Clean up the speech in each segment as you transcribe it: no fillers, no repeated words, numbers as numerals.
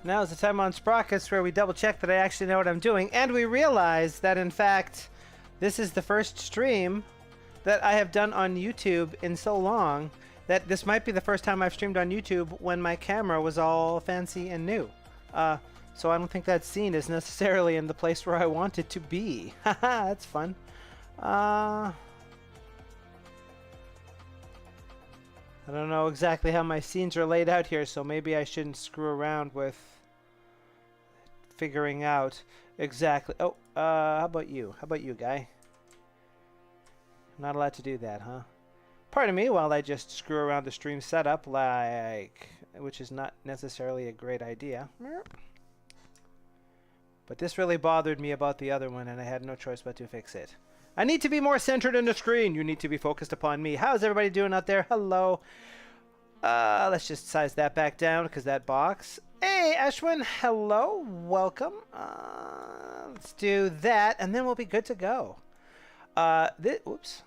Now is the time on Sprockets where we double check that I actually know what I'm doing, and we realize that in fact this is the first stream that I have done on YouTube in so long that this might be the first time I've streamed on YouTube when my camera was all fancy and new. So I don't think that scene is necessarily in the place where I want it to be. Haha, that's fun. I don't know exactly how my scenes are laid out here, so maybe I shouldn't screw around with figuring out exactly. Oh, how about you? How about you, guy? Not allowed to do that, huh? Pardon me while I just screw around the stream setup, which is not necessarily a great idea. But this really bothered me about the other one, and I had no choice but to fix it. I need to be more centered in the screen. You need to be focused upon me. How's everybody doing out there? Hello. Let's just size that back down because that box. Hey, Ashwin. Hello. Welcome. Let's do that, and then we'll be good to go. Oops.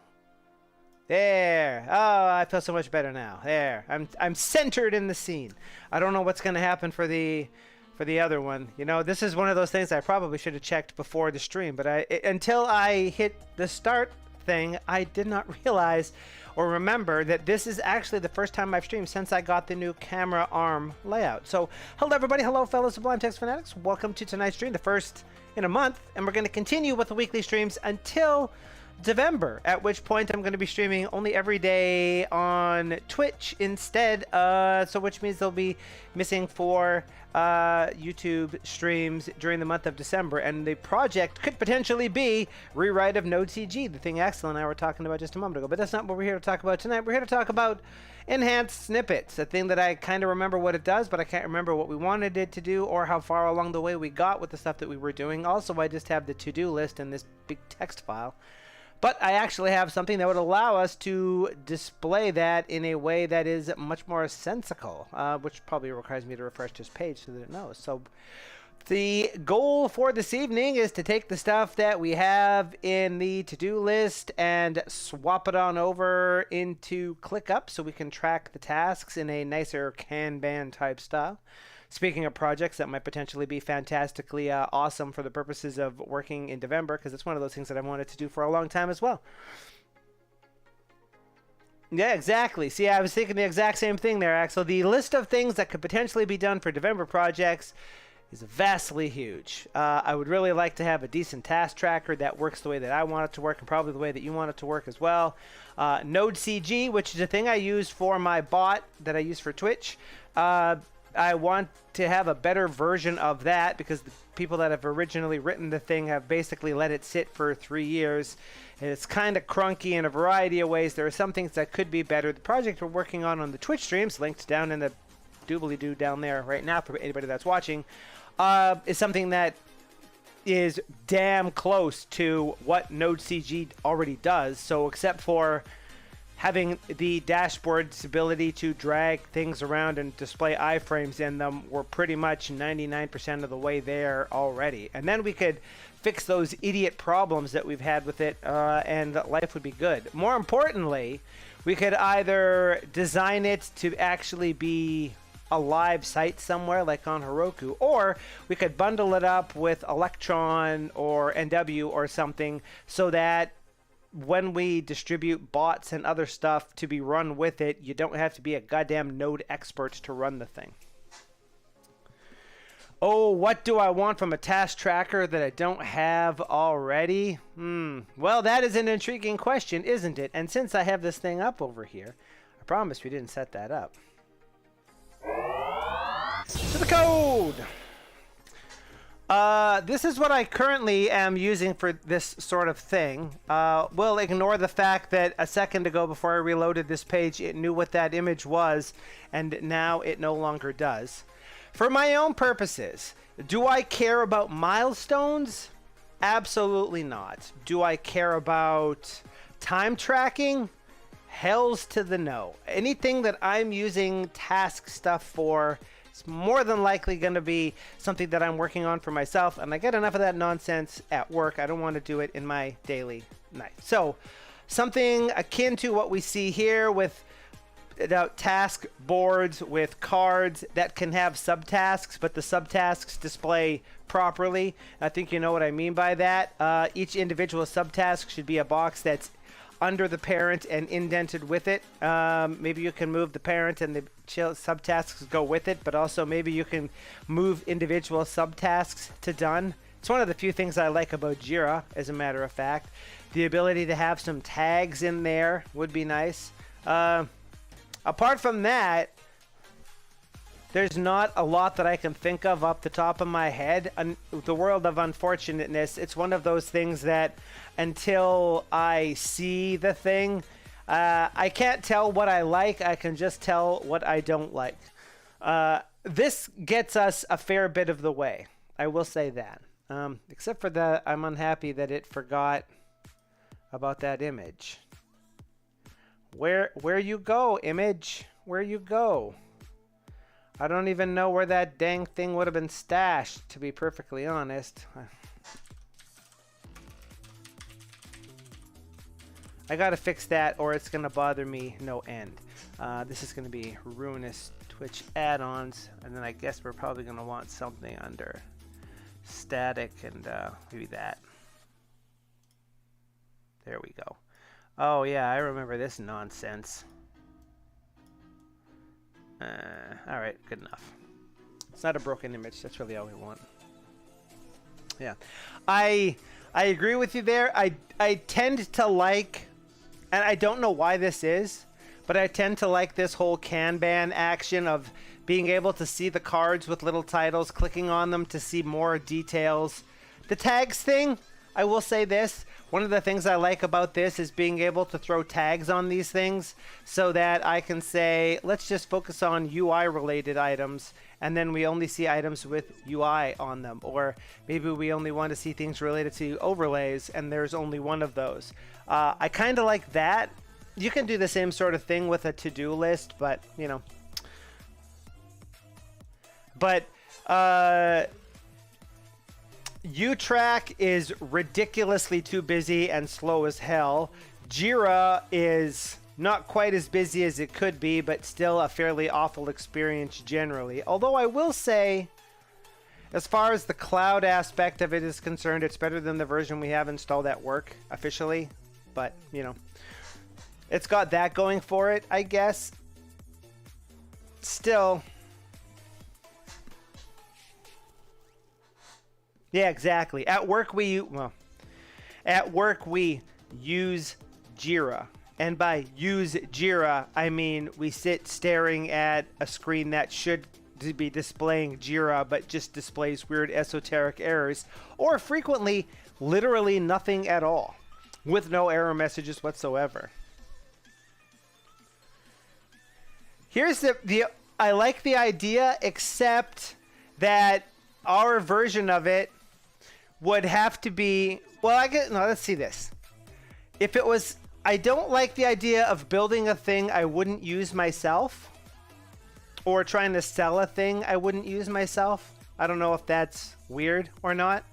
There. Oh, I feel so much better now. There. I'm centered in the scene. I don't know what's going to happen for the other one. You know, this is one of those things I probably should have checked before the stream, but until I hit the start thing, I did not realize or remember that this is actually the first time I've streamed since I got the new camera arm layout. So, hello everybody, hello fellow Sublime Text fanatics. Welcome to tonight's stream, the first in a month, and we're going to continue with the weekly streams until November, at which point I'm going to be streaming only every day on Twitch instead, so which means they'll be missing 4 YouTube streams during the month of December, and the project could potentially be rewrite of NodeCG, the thing Axel and I were talking about just a moment ago, but that's not what we're here to talk about tonight. We're here to talk about enhanced snippets, a thing that I kind of remember what it does, but I can't remember what we wanted it to do or how far along the way we got with the stuff that we were doing. Also, I just have the to-do list in this big text file. But I actually have something that would allow us to display that in a way that is much more sensical, which probably requires me to refresh this page so that it knows. So the goal for this evening is to take the stuff that we have in the to-do list and swap it on over into ClickUp so we can track the tasks in a nicer Kanban type style. Speaking of projects that might potentially be fantastically awesome for the purposes of working in November, because it's one of those things that I wanted to do for a long time as well. Yeah, exactly. See, I was thinking the exact same thing there, Axel. The list of things that could potentially be done for November projects is vastly huge. I would really like to have a decent task tracker that works the way that I want it to work, and probably the way that you want it to work as well. NodeCG, which is a thing I use for my bot that I use for Twitch. I want to have a better version of that because the people that have originally written the thing have basically let it sit for 3 years. And it's kind of crunky in a variety of ways. There are some things that could be better. The project we're working on the Twitch streams, linked down in the doobly-doo down there right now for anybody that's watching, is something that is damn close to what NodeCG already does. So except for having the dashboard's ability to drag things around and display iframes in them, we're pretty much 99% of the way there already. And then we could fix those idiot problems that we've had with it, and life would be good. More importantly, we could either design it to actually be a live site somewhere like on Heroku, or we could bundle it up with Electron or NW or something so that when we distribute bots and other stuff to be run with it, you don't have to be a goddamn node expert to run the thing. Oh, what do I want from a task tracker that I don't have already? Well, that is an intriguing question, isn't it? And since I have this thing up over here, I promise we didn't set that up. To the code! This is what I currently am using for this sort of thing. We'll ignore the fact that a second ago before I reloaded this page, it knew what that image was, and now it no longer does. For my own purposes, do I care about milestones? Absolutely not. Do I care about time tracking? Hells to the no. Anything that I'm using task stuff for, it's more than likely going to be something that I'm working on for myself, and I get enough of that nonsense at work. I don't want to do it in my daily life. So something akin to what we see here with about task boards with cards that can have subtasks, but the subtasks display properly. I think you know what I mean by that. Each individual subtask should be a box that's under the parent and indented with it. Maybe you can move the parent and the subtasks go with it, but also maybe you can move individual subtasks to done. It's one of the few things I like about Jira, as a matter of fact. The ability to have some tags in there would be nice. Apart from that, there's not a lot that I can think of off the top of my head. The world of unfortunateness, it's one of those things that until I see the thing, I can't tell what I like. I can just tell what I don't like. This gets us a fair bit of the way. I will say that. Except for that, I'm unhappy that it forgot about that image. Where you go, image? Where you go? I don't even know where that dang thing would have been stashed, to be perfectly honest. I gotta fix that or it's gonna bother me no end. This is gonna be ruinous Twitch add-ons, and then I guess we're probably gonna want something under static and maybe that. There we go. Oh yeah, I remember this nonsense. All right, good enough. It's not a broken image. That's really all we want. Yeah, I agree with you there. I tend to like, and I don't know why this is, but I tend to like this whole Kanban action of being able to see the cards with little titles, clicking on them to see more details. The tags thing, I will say this. One of the things I like about this is being able to throw tags on these things so that I can say, let's just focus on UI related items, and then we only see items with UI on them. Or maybe we only want to see things related to overlays and there's only one of those. I kind of like that. You can do the same sort of thing with a to-do list, but you know. But U-Track is ridiculously too busy and slow as hell. Jira is not quite as busy as it could be, but still a fairly awful experience generally. Although I will say, as far as the cloud aspect of it is concerned, it's better than the version we have installed at work officially. But, you know, it's got that going for it, I guess. Still... Yeah, exactly. At work we use Jira. And by use Jira, I mean we sit staring at a screen that should be displaying Jira but just displays weird esoteric errors, or frequently literally nothing at all with no error messages whatsoever. Here's I like the idea, except that our version of it would have to be, well, let's see this. If it was, I don't like the idea of building a thing I wouldn't use myself, or trying to sell a thing I wouldn't use myself. I don't know if that's weird or not.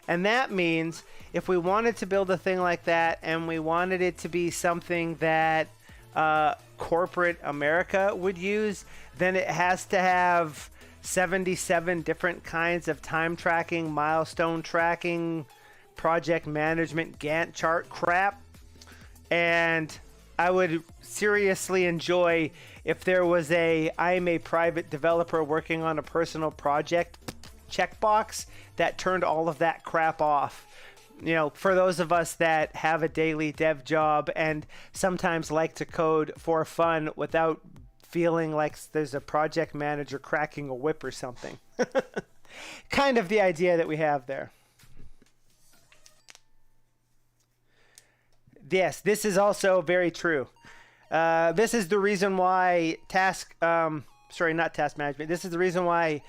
And that means if we wanted to build a thing like that and we wanted it to be something that corporate America would use, then it has to have 77 different kinds of time tracking, milestone tracking, project management, Gantt chart crap. And I would seriously enjoy if there was I'm a private developer working on a personal project checkbox that turned all of that crap off. You know, for those of us that have a daily dev job and sometimes like to code for fun without feeling like there's a project manager cracking a whip or something. Kind of the idea that we have there. Yes, this is also very true. This is the reason why not task management. This is the reason why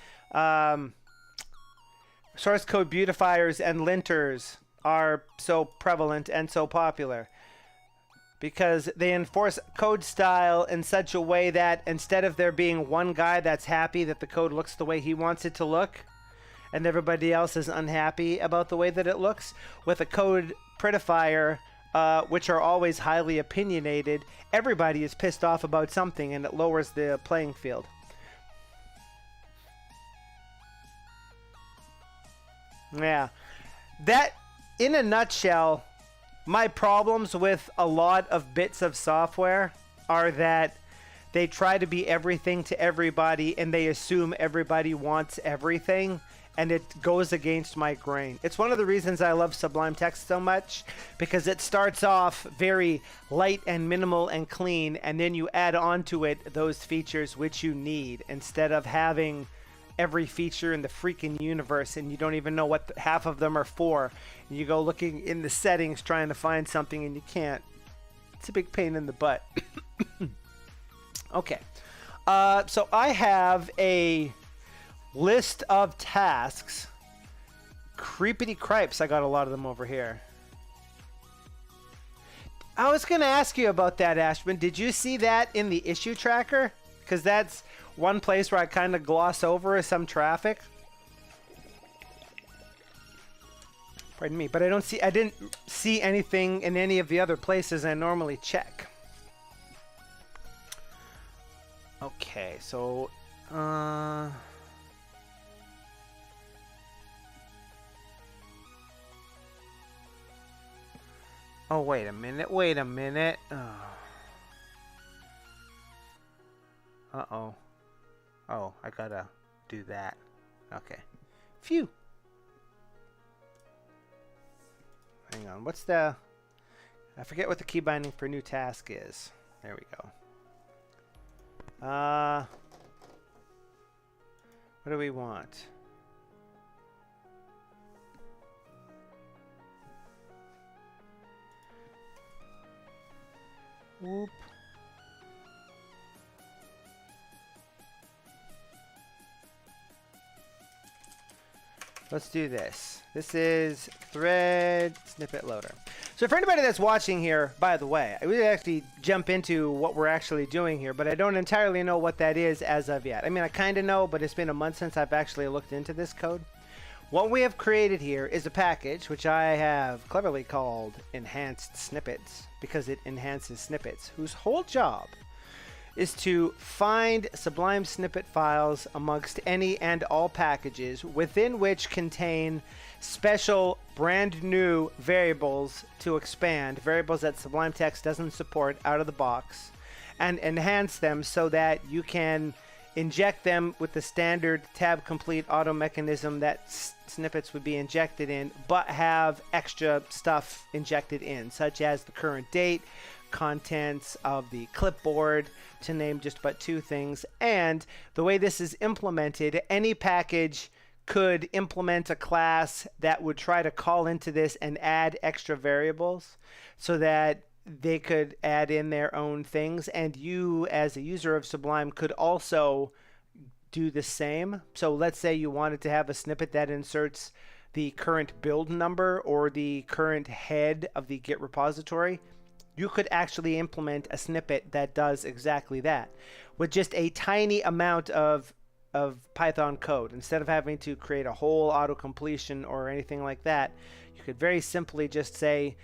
source code beautifiers and linters are so prevalent and so popular. Because they enforce code style in such a way that instead of there being one guy that's happy that the code looks the way he wants it to look, and everybody else is unhappy about the way that it looks, with a code prettifier, which are always highly opinionated, everybody is pissed off about something, and it lowers the playing field. Yeah. That, in a nutshell, my problems with a lot of bits of software are that they try to be everything to everybody, and they assume everybody wants everything, and it goes against my grain. It's one of the reasons I love Sublime Text so much, because it starts off very light and minimal and clean, and then you add onto it those features which you need, instead of having every feature in the freaking universe and you don't even know what half of them are for. And you go looking in the settings trying to find something and you can't. It's a big pain in the butt. Okay. So I have a list of tasks. Creepity cripes, I got a lot of them over here. I was going to ask you about that, Ashman. Did you see that in the issue tracker? Because that's one place where I kind of gloss over some traffic. Pardon me, but I didn't see anything in any of the other places I normally check. Okay, so oh, wait a minute. Oh. Uh-oh. Oh, I gotta do that. Okay. Phew. Hang on. What's the... I forget what the key binding for new task is. There we go. What do we want? Whoop. Let's do this. This is thread snippet loader. So for anybody that's watching here, by the way, I would actually jump into what we're actually doing here, but I don't entirely know what that is as of yet. I mean, I kind of know, but it's been a month since I've actually looked into this code. What we have created here is a package, which I have cleverly called enhanced snippets, because it enhances snippets, whose whole job is to find Sublime snippet files amongst any and all packages within which contain special brand new variables to expand, variables that Sublime Text doesn't support out of the box, and enhance them so that you can inject them with the standard tab complete auto mechanism that snippets would be injected in, but have extra stuff injected in, such as the current date, contents of the clipboard, to name just but two things. And the way this is implemented, any package could implement a class that would try to call into this and add extra variables so that they could add in their own things, and you as a user of Sublime could also do the same. So let's say you wanted to have a snippet that inserts the current build number or the current head of the Git repository. You could actually implement a snippet that does exactly that with just a tiny amount of Python code. Instead of having to create a whole auto-completion or anything like that, you could very simply just say,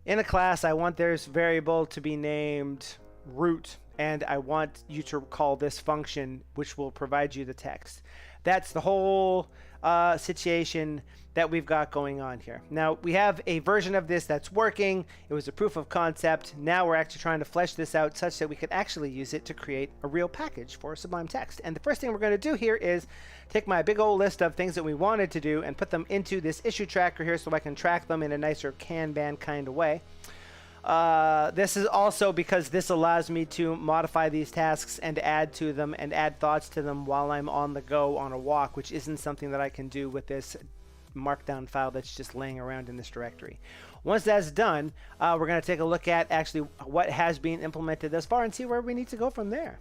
in a class, I want this variable to be named root, and I want you to call this function, which will provide you the text. That's the whole situation that we've got going on here. Now, we have a version of this that's working. It was a proof of concept. Now we're actually trying to flesh this out such that we could actually use it to create a real package for Sublime Text. And the first thing we're going to do here is take my big old list of things that we wanted to do and put them into this issue tracker here so I can track them in a nicer Kanban kind of way. This is also because this allows me to modify these tasks and add to them and add thoughts to them while I'm on the go on a walk, which isn't something that I can do with this markdown file that's just laying around in this directory. Once that's done, we're going to take a look at actually what has been implemented thus far and see where we need to go from there.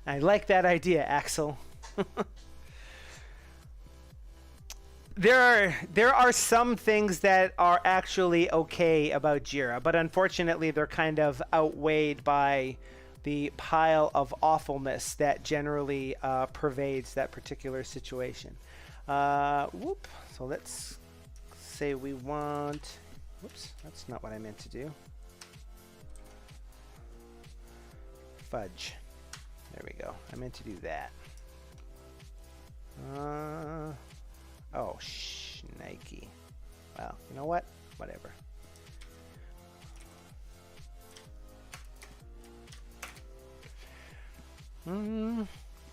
I like that idea, Axel. There are some things that are actually okay about Jira, but unfortunately they're kind of outweighed by the pile of awfulness that generally pervades that particular situation. So let's say we want, whoops, that's not what I meant to do. Fudge. There we go. I meant to do that. Oh, Nike. Well, you know what? Whatever.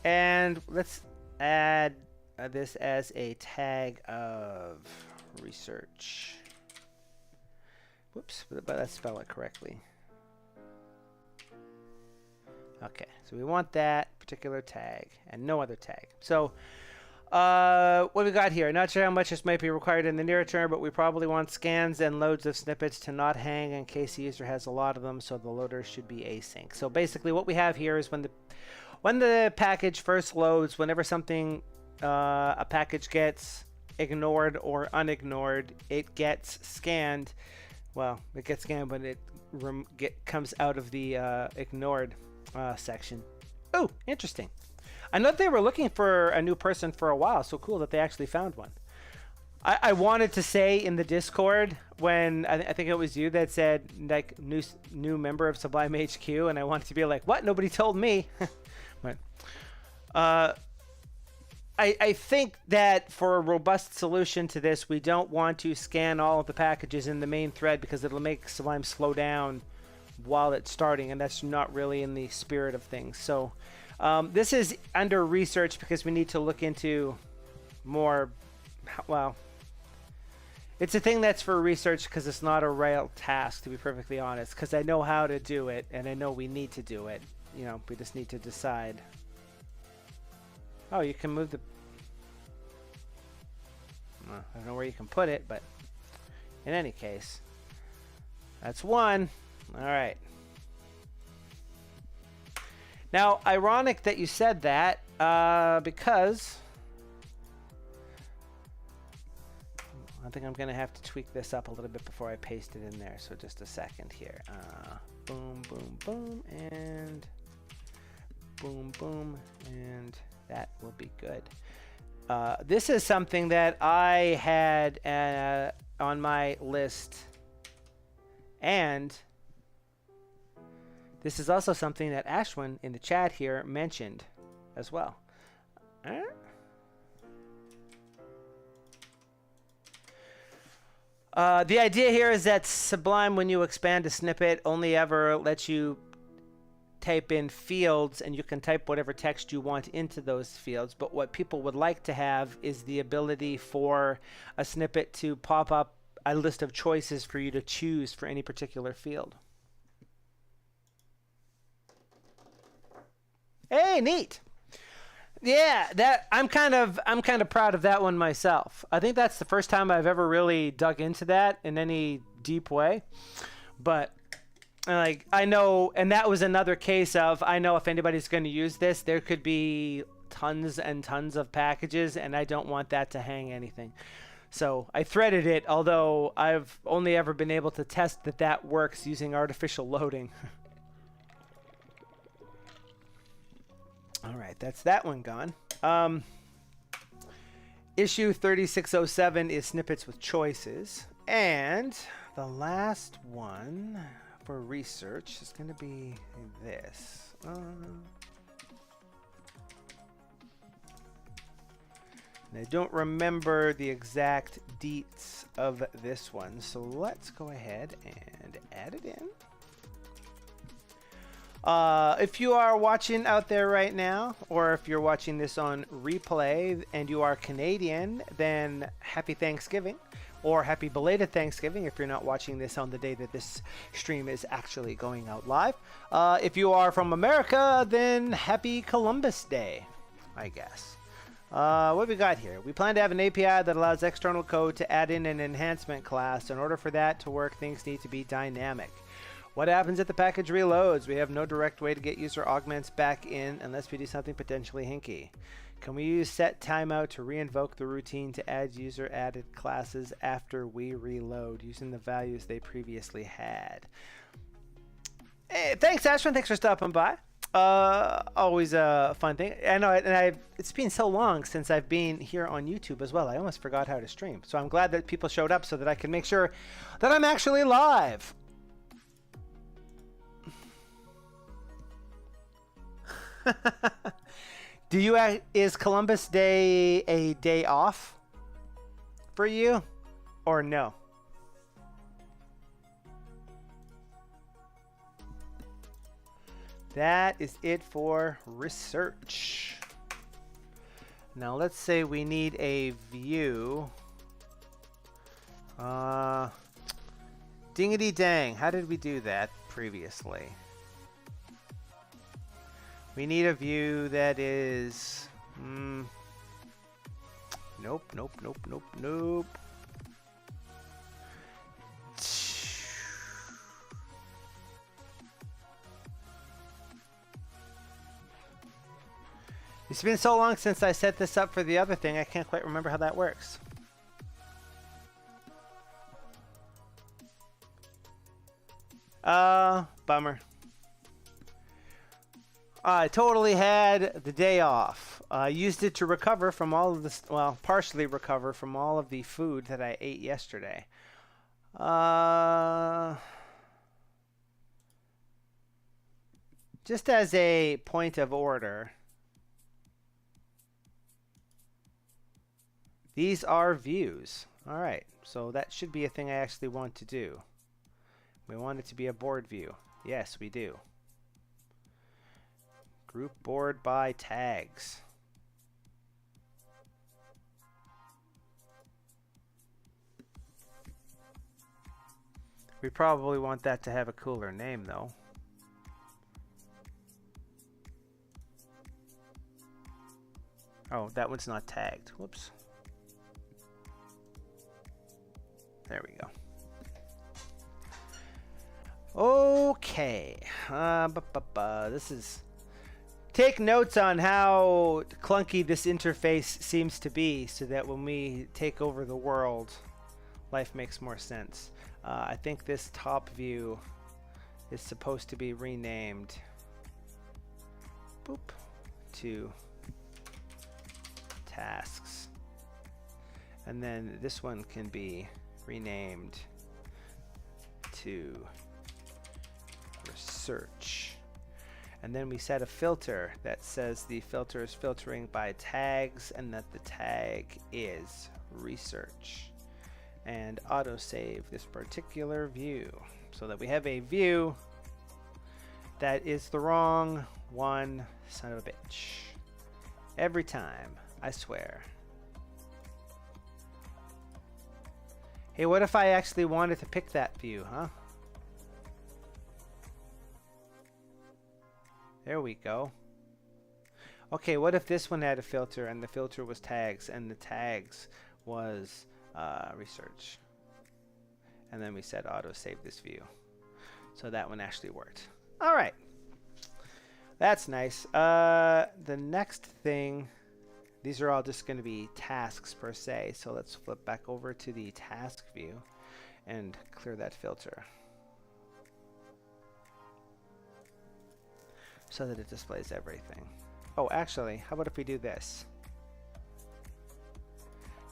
And let's add this as a tag of research. Whoops, but let's spell it correctly. Okay, so we want that particular tag and no other tag. So what we got here, not sure how much this might be required in the near term, but we probably want scans and loads of snippets to not hang in case the user has a lot of them, so the loader should be async. So basically what we have here is when the package first loads, whenever something, a package gets ignored or unignored, it gets scanned. Well, it gets scanned when it comes out of the ignored section. Oh, interesting. I know they were looking for a new person for a while, so cool that they actually found one. I wanted to say in the Discord when I think it was you that said like new member of Sublime HQ, and I wanted to be like, what? Nobody told me. But I think that for a robust solution to this, we don't want to scan all of the packages in the main thread because it'll make Sublime slow down while it's starting, and that's not really in the spirit of things. So this is under research because we need to look into more, well, it's a thing that's for research because it's not a real task, to be perfectly honest, because I know how to do it and I know we need to do it. You know, we just need to decide. Oh, you can move the, I don't know where you can put it, but in any case, that's one. All right. Now, ironic that you said that because I think I'm going to have to tweak this up a little bit before I paste it in there. So just a second here. Boom, boom, boom, and boom, boom, and that will be good. This is something that I had on my list, and this is also something that Ashwin in the chat here mentioned as well. The idea here is that Sublime, when you expand a snippet, only ever lets you type in fields, and you can type whatever text you want into those fields. But what people would like to have is the ability for a snippet to pop up a list of choices for you to choose for any particular field. Hey, neat. Yeah, that I'm kind of proud of that one myself. I think that's the first time I've ever really dug into that in any deep way. But like, I know, and that was another case of, I know if anybody's going to use this, there could be tons and tons of packages, and I don't want that to hang anything. So I threaded it, although I've only ever been able to test that that works using artificial loading. All right, that's that one gone. Issue 3607 is snippets with choices. And the last one for research is going to be this. And I don't remember the exact deets of this one, so let's go ahead and add it in. If you are watching out there right now, or if you're watching this on replay and you are Canadian, then happy Thanksgiving, or happy belated Thanksgiving if you're not watching this on the day that this stream is actually going out live. If you are from America, then happy Columbus Day, I guess. What we got here? We plan to have an API that allows external code to add in an enhancement class. In order for that to work, things need to be dynamic. What happens if the package reloads? We have no direct way to get user augments back in unless we do something potentially hinky. Can we use set timeout to reinvoke the routine to add user added classes after we reload using the values they previously had? Hey, thanks, Ashwin. Thanks for stopping by. Always a fun thing. I know, and it's been so long since I've been here on YouTube as well. I almost forgot how to stream. So I'm glad that people showed up so that I can make sure that I'm actually live. Is Columbus Day a day off for you or no? That is it for research. Now let's say we need a view. Dingity dang, how did we do that previously? We need a view that is... Nope, nope, nope, nope, nope. It's been so long since I set this up for the other thing, I can't quite remember how that works. Bummer. I totally had the day off. I used it to recover from all of this, well, partially recover from all of the food that I ate yesterday. Just as a point of order, these are views. All right, so that should be a thing I actually want to do. We want it to be a board view. Yes, we do. Group board by tags. We probably want that to have a cooler name though. Oh, that one's not tagged. Whoops. There we go. Okay. This is... Take notes on how clunky this interface seems to be so that when we take over the world, life makes more sense. I think this top view is supposed to be renamed to tasks. And then this one can be renamed to research. And then we set a filter that says the filter is filtering by tags and that the tag is research. And autosave this particular view so that we have a view that is the wrong one, son of a bitch. Every time, I swear. Hey, what if I actually wanted to pick that view, huh? There we go. Okay, what if this one had a filter and the filter was tags and the tags was research? And then we said auto save this view. So that one actually worked. All right. That's nice. The next thing, these are all just going to be tasks per se. So let's flip back over to the task view and clear that filter, so that it displays everything. Oh, actually, how about if we do this?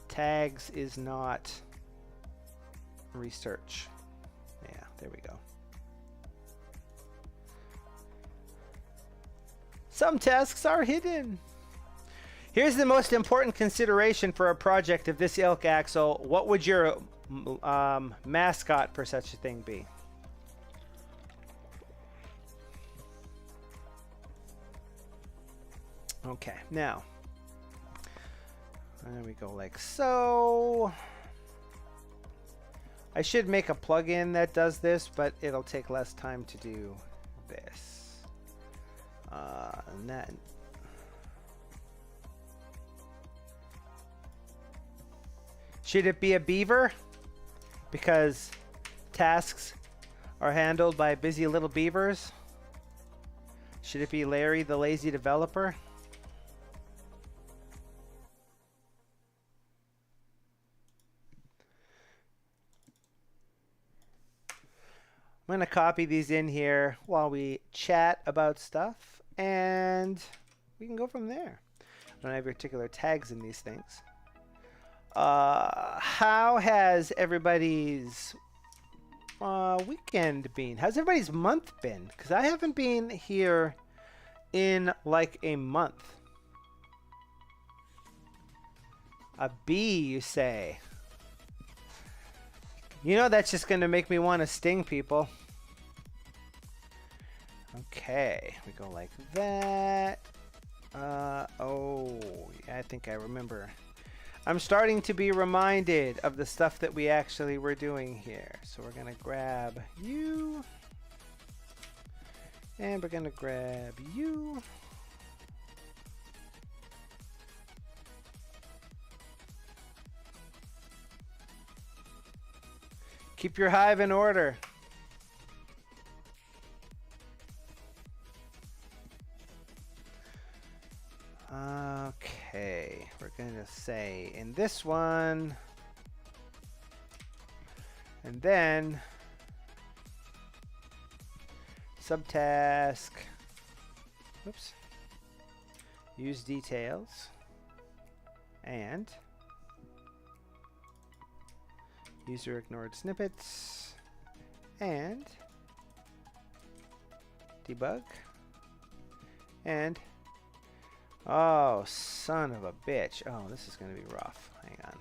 Tags is not research. Yeah, there we go. Some tasks are hidden. Here's the most important consideration for a project of this ilk, Axel. What would your mascot for such a thing be? Okay, now, there we go, like so. I should make a plugin that does this, but it'll take less time to do this. And that. Should it be a beaver? Because tasks are handled by busy little beavers. Should it be Larry, the lazy developer? I'm going to copy these in here while we chat about stuff, and we can go from there. I don't have particular tags in these things. How has everybody's weekend been? How's everybody's month been? Because I haven't been here in like a month. A B, you say? You know that's just going to make me want to sting people. Okay, we go like that. Oh, yeah, I think I remember. I'm starting to be reminded of the stuff that we actually were doing here. So we're going to grab you. And we're going to grab you. Keep your hive in order. Okay, we're going to say in this one, and then subtask, whoops, use details, and user ignored snippets, and debug, and oh, son of a bitch. Oh, this is going to be rough. Hang on.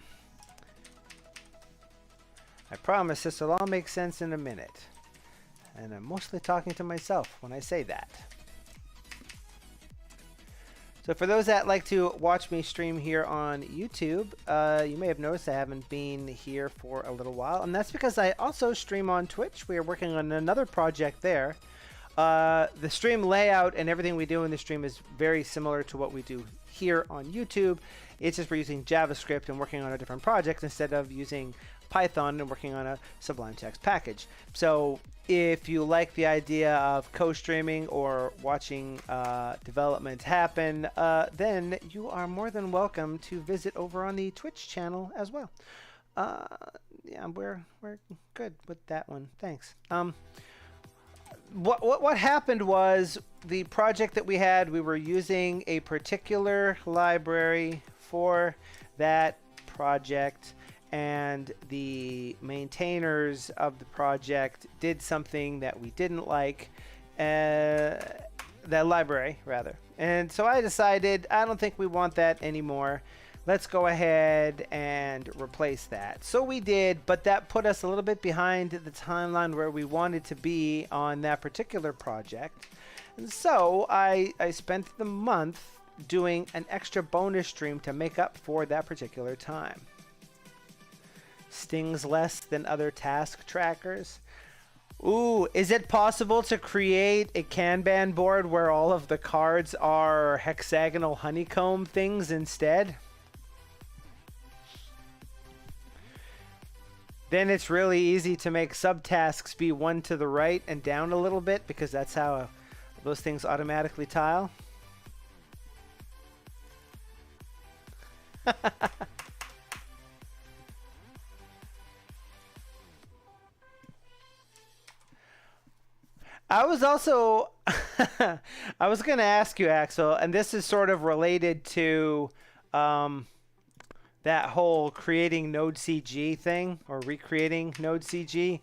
I promise this will all make sense in a minute. And I'm mostly talking to myself when I say that. So for those that like to watch me stream here on YouTube, you may have noticed I haven't been here for a little while. And that's because I also stream on Twitch. We are working on another project there. The stream layout and everything we do in the stream is very similar to what we do here on YouTube. It's just we're using JavaScript and working on a different project instead of using Python and working on a Sublime text package. So if you like the idea of co-streaming or watching development happen, then you are more than welcome to visit over on the Twitch channel as well. Yeah, we're good with that one. Thanks. What happened was the project that we had, we were using a particular library for that project, and the maintainers of the project did something that we didn't like, that library rather. And so I decided I don't think we want that anymore. Let's go ahead and replace that. So we did, but that put us a little bit behind the timeline where we wanted to be on that particular project. And so I spent the month doing an extra bonus stream to make up for that particular time. Stings less than other task trackers. Ooh, is it possible to create a Kanban board where all of the cards are hexagonal honeycomb things instead? Then it's really easy to make subtasks be one to the right and down a little bit because that's how those things automatically tile. I was also, I was going to ask you, Axel, and this is sort of related to that whole creating Node.cg thing, or recreating Node.cg,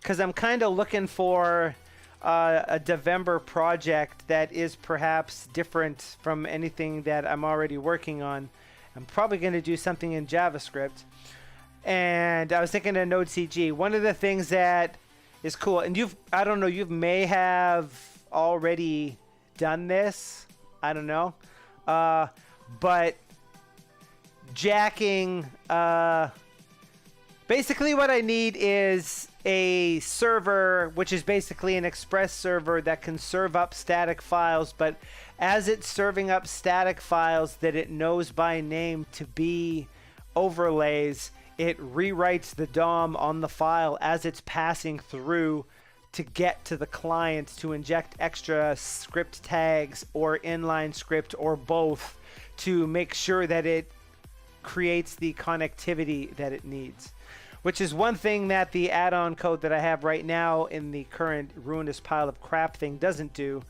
because I'm kind of looking for a Devember project that is perhaps different from anything that I'm already working on. I'm probably going to do something in JavaScript, and I was thinking of Node.cg. One of the things that is cool, and I don't know, you may have already done this, I don't know, but jacking, basically what I need is a server, which is basically an express server that can serve up static files, but as it's serving up static files that it knows by name to be overlays, it rewrites the DOM on the file as it's passing through to get to the client to inject extra script tags or inline script or both to make sure that it creates the connectivity that it needs, which is one thing that the add-on code that I have right now in the current ruinous pile of crap thing doesn't do,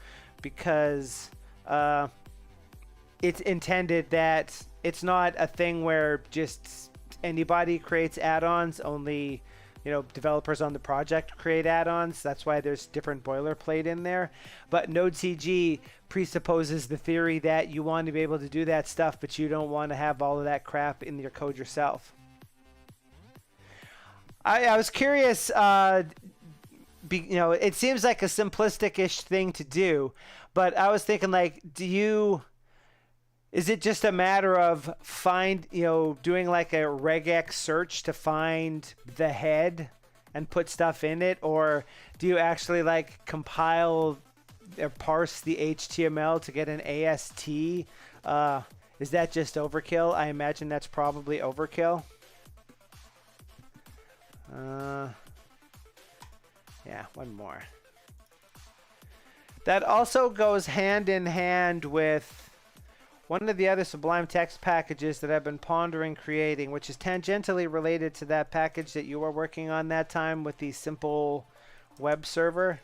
because it's intended that it's not a thing where just anybody creates add-ons. Only, you know, developers on the project create add-ons. That's why there's different boilerplate in there. But NodeCG presupposes the theory that you want to be able to do that stuff, but you don't want to have all of that crap in your code yourself. I was curious, you know, it seems like a simplistic-ish thing to do, but I was thinking, like, is it just a matter of doing like a regex search to find the head and put stuff in it? Or do you actually like compile or parse the HTML to get an AST? Is that just overkill? I imagine that's probably overkill. Yeah, one more. That also goes hand in hand with one of the other Sublime text packages that I've been pondering creating, which is tangentially related to that package that you were working on that time with the simple web server,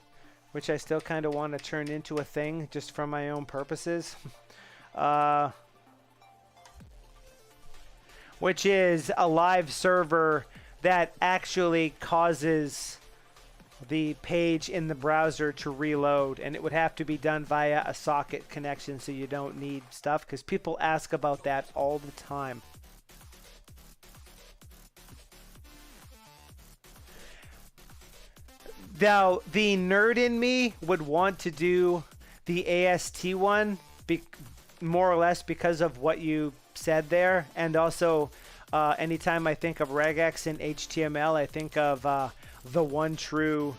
which I still kind of want to turn into a thing just for my own purposes. Which is a live server that actually causes the page in the browser to reload, and it would have to be done via a socket connection, so you don't need stuff, because people ask about that all the time. Now, the nerd in me would want to do the AST one, more or less because of what you said there, and also anytime I think of regex in HTML, I think of the one true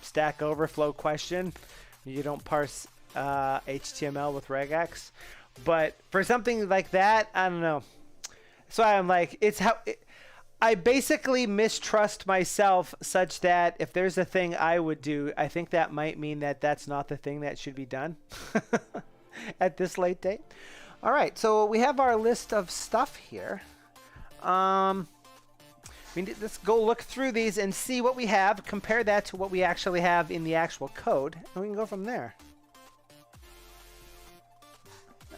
Stack Overflow question. You don't parse HTML with regex. But for something like that, I don't know. So I'm like, I basically mistrust myself such that if there's a thing I would do, I think that might mean that that's not the thing that should be done at this late date. All right, so we have our list of stuff here. Let's go look through these and see what we have, compare that to what we actually have in the actual code, and we can go from there.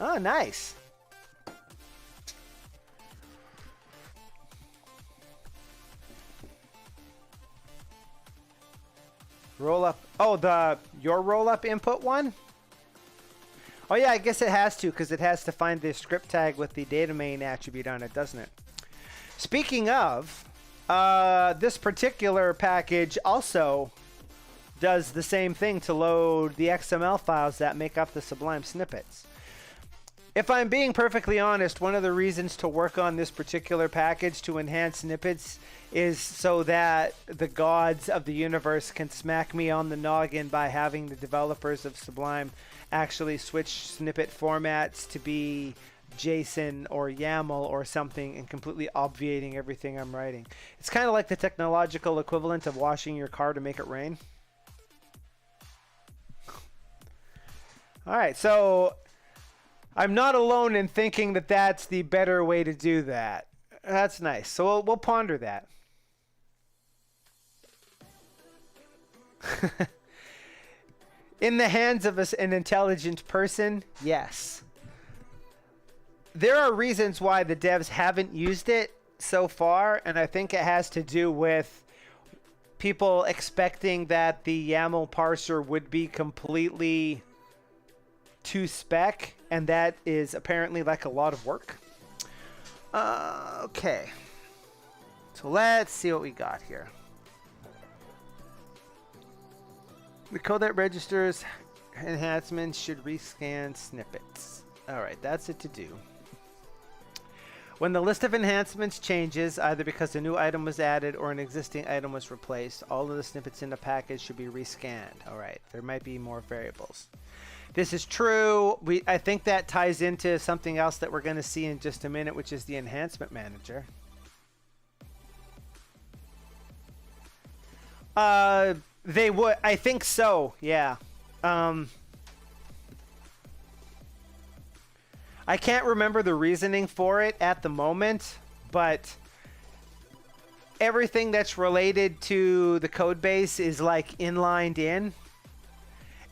Oh, nice. Roll up. Oh, your roll up input one? Oh yeah, I guess it has to, because it has to find the script tag with the data main attribute on it, doesn't it? Speaking of, this particular package also does the same thing to load the XML files that make up the Sublime snippets. If I'm being perfectly honest, one of the reasons to work on this particular package to enhance snippets is so that the gods of the universe can smack me on the noggin by having the developers of Sublime actually switch snippet formats to be JSON or YAML or something, and completely obviating everything I'm writing. It's kind of like the technological equivalent of washing your car to make it rain. All right, so I'm not alone in thinking that that's the better way to do that. That's nice. So we'll ponder that. In the hands of an intelligent person, yes. There are reasons why the devs haven't used it so far, and I think it has to do with people expecting that the YAML parser would be completely to spec, and that is apparently like a lot of work. Okay. So let's see what we got here. The code that registers enhancements should rescan snippets. All right, that's it to do. When the list of enhancements changes, either because a new item was added or an existing item was replaced, all of the snippets in the package should be rescanned. All right, there might be more variables. This is true. I think that ties into something else that we're going to see in just a minute, which is the enhancement manager. They would. I think so. Yeah. I can't remember the reasoning for it at the moment, but everything that's related to the code base is like inlined in.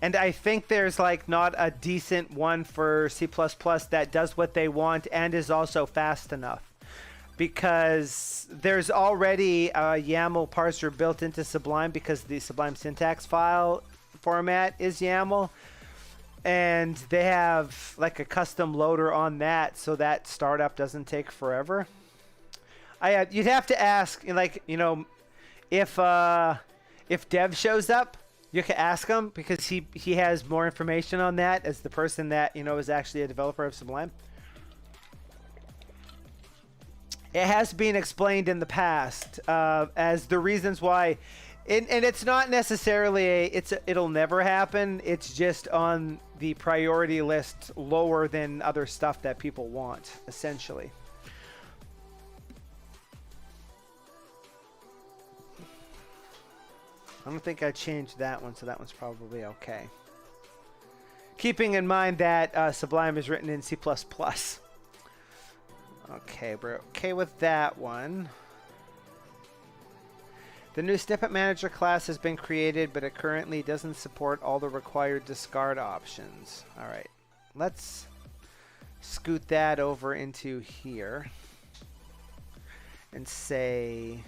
And I think there's like not a decent one for C++ that does what they want and is also fast enough. Because there's already a YAML parser built into Sublime because the Sublime syntax file format is YAML. And they have like a custom loader on that so that startup doesn't take forever. You'd have to ask, like, you know, if Dev shows up, you can ask him because he has more information on that as the person that, you know, is actually a developer of Sublime. It has been explained in the past as the reasons why, and it's not necessarily it'll never happen. It's just on the priority list lower than other stuff that people want, essentially. I don't think I changed that one, so that one's probably okay. Keeping in mind that Sublime is written in C++. Okay, we're okay with that one. The new Snippet Manager class has been created, but it currently doesn't support all the required discard options. All right, let's scoot that over into here and say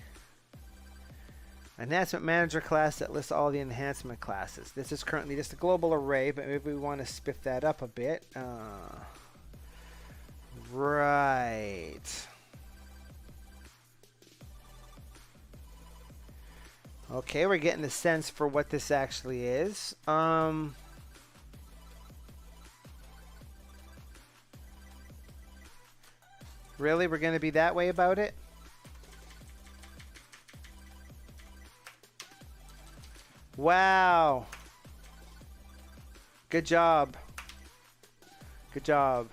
Enhancement Manager class that lists all the enhancement classes. This is currently just a global array, but maybe we want to spiff that up a bit. Right. Okay, we're getting a sense for what this actually is. Really? We're going to be that way about it? Wow. Good job. Good job.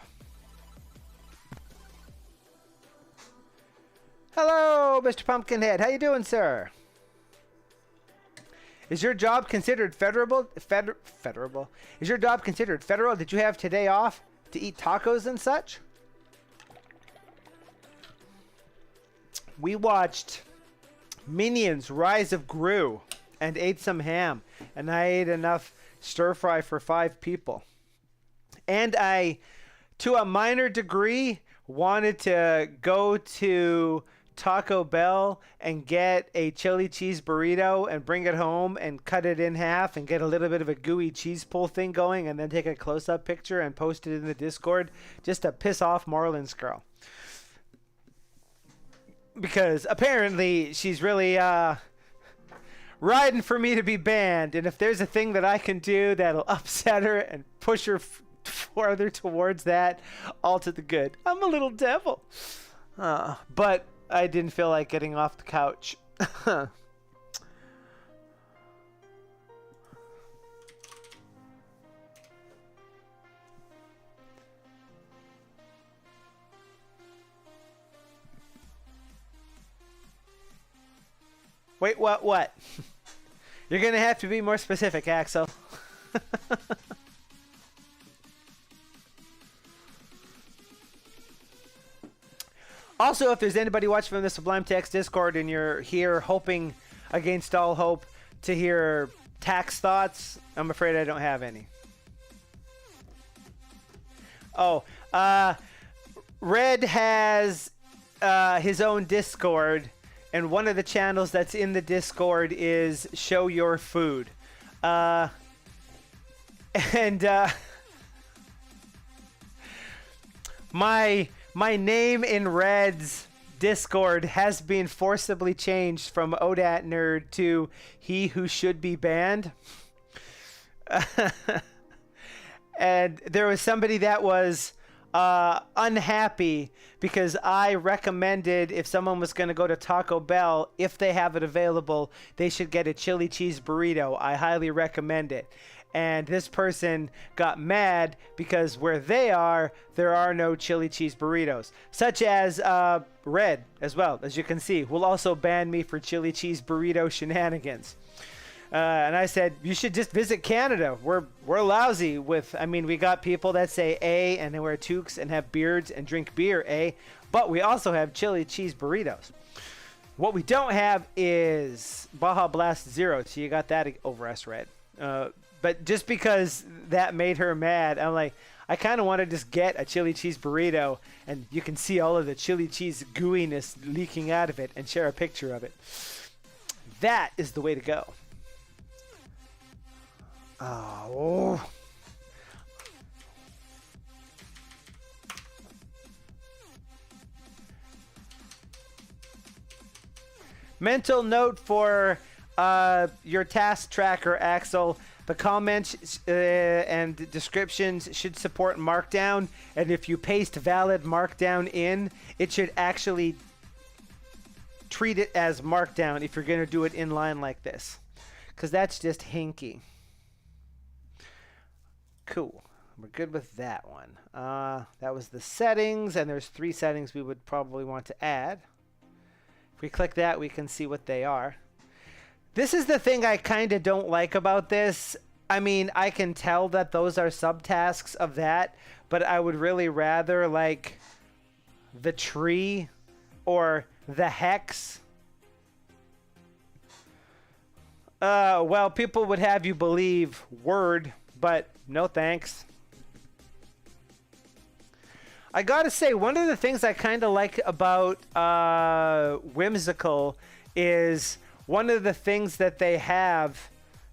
Hello, Mr. Pumpkinhead. How you doing, sir? Is your job considered federal? Is your job considered federal? Did you have today off to eat tacos and such? We watched Minions Rise of Gru and ate some ham, and I ate enough stir fry for 5 people. And I, to a minor degree, wanted to go to Taco Bell and get a chili cheese burrito and bring it home and cut it in half and get a little bit of a gooey cheese pull thing going and then take a close-up picture and post it in the Discord just to piss off Marlin's girl. Because apparently she's really riding for me to be banned, and if there's a thing that I can do that'll upset her and push her further towards that, all to the good. I'm a little devil. But I didn't feel like getting off the couch. Wait, what? You're going to have to be more specific, Axel. Also, if there's anybody watching from the Sublime Text Discord and you're here hoping against all hope to hear tax thoughts, I'm afraid I don't have any. Oh, Red has his own Discord, and one of the channels that's in the Discord is Show Your Food. My name in Red's Discord has been forcibly changed from ODAT Nerd to He Who Should Be Banned. And there was somebody that was unhappy because I recommended if someone was going to go to Taco Bell, if they have it available, they should get a chili cheese burrito. I highly recommend it. And this person got mad because where they are, there are no chili cheese burritos. Such as Red, as well, as you can see, will also ban me for chili cheese burrito shenanigans. And I said, you should just visit Canada. We're lousy with, I mean, we got people that say A and they wear toques and have beards and drink beer, A. But we also have chili cheese burritos. What we don't have is Baja Blast Zero. So you got that over us, Red. But just because that made her mad, I'm like, I kind of want to just get a chili cheese burrito, and you can see all of the chili cheese gooiness leaking out of it, and share a picture of it. That is the way to go. Oh. Mental note for your task tracker, Axel. The comments and descriptions should support Markdown, and if you paste valid Markdown in, it should actually treat it as Markdown if you're going to do it in line like this, because that's just hinky. Cool. We're good with that one. That was the settings, and there's 3 settings we would probably want to add. If we click that, we can see what they are. This is the thing I kind of don't like about this. I mean, I can tell that those are subtasks of that, but I would really rather like the tree or the hex. Well, people would have you believe word, but no thanks. I gotta say, one of the things I kind of like about Whimsical is one of the things that they have,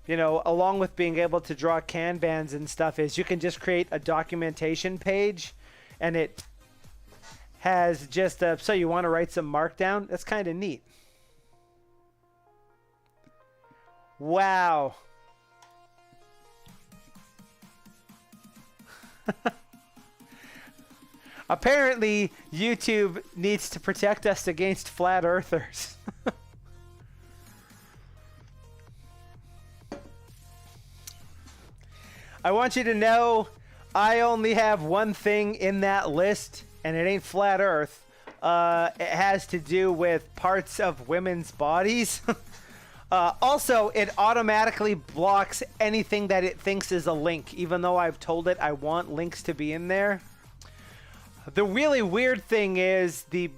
you know, along with being able to draw Kanbans and stuff, is you can just create a documentation page, and it has just a, so you want to write some Markdown. That's kind of neat. Wow. Apparently, YouTube needs to protect us against flat earthers. I want you to know I only have one thing in that list, and it ain't flat earth. It has to do with parts of women's bodies. Also, it automatically blocks anything that it thinks is a link, even though I've told it I want links to be in there. The really weird thing is the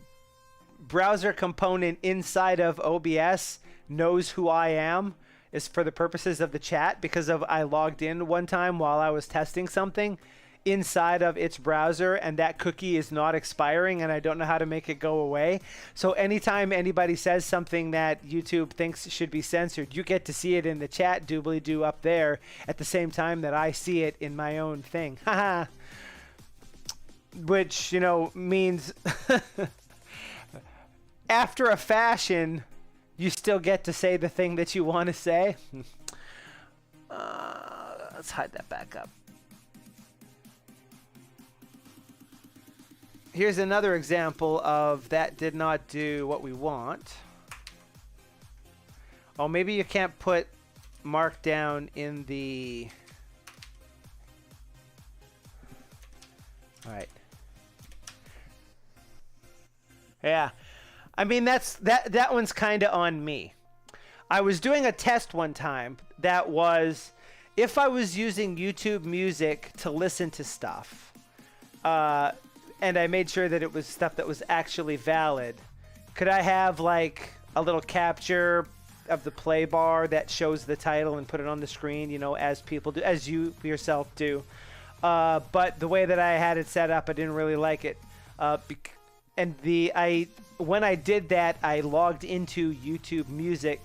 browser component inside of OBS knows who I am, is for the purposes of the chat, because of I logged in one time while I was testing something inside of its browser, and that cookie is not expiring, and I don't know how to make it go away. So anytime anybody says something that YouTube thinks should be censored, you get to see it in the chat doobly-doo up there at the same time that I see it in my own thing. Haha. Which, you know, means after a fashion, you still get to say the thing that you want to say. Let's hide that back up. Here's another example of that did not do what we want. Oh, maybe you can't put Markdown in the... All right. Yeah. I mean, that one's kind of on me. I was doing a test one time that was if I was using YouTube Music to listen to stuff, and I made sure that it was stuff that was actually valid, could I have like a little capture of the play bar that shows the title and put it on the screen, you know, as people do, as you yourself do. But the way that I had it set up, I didn't really like it. When I did that, I logged into YouTube Music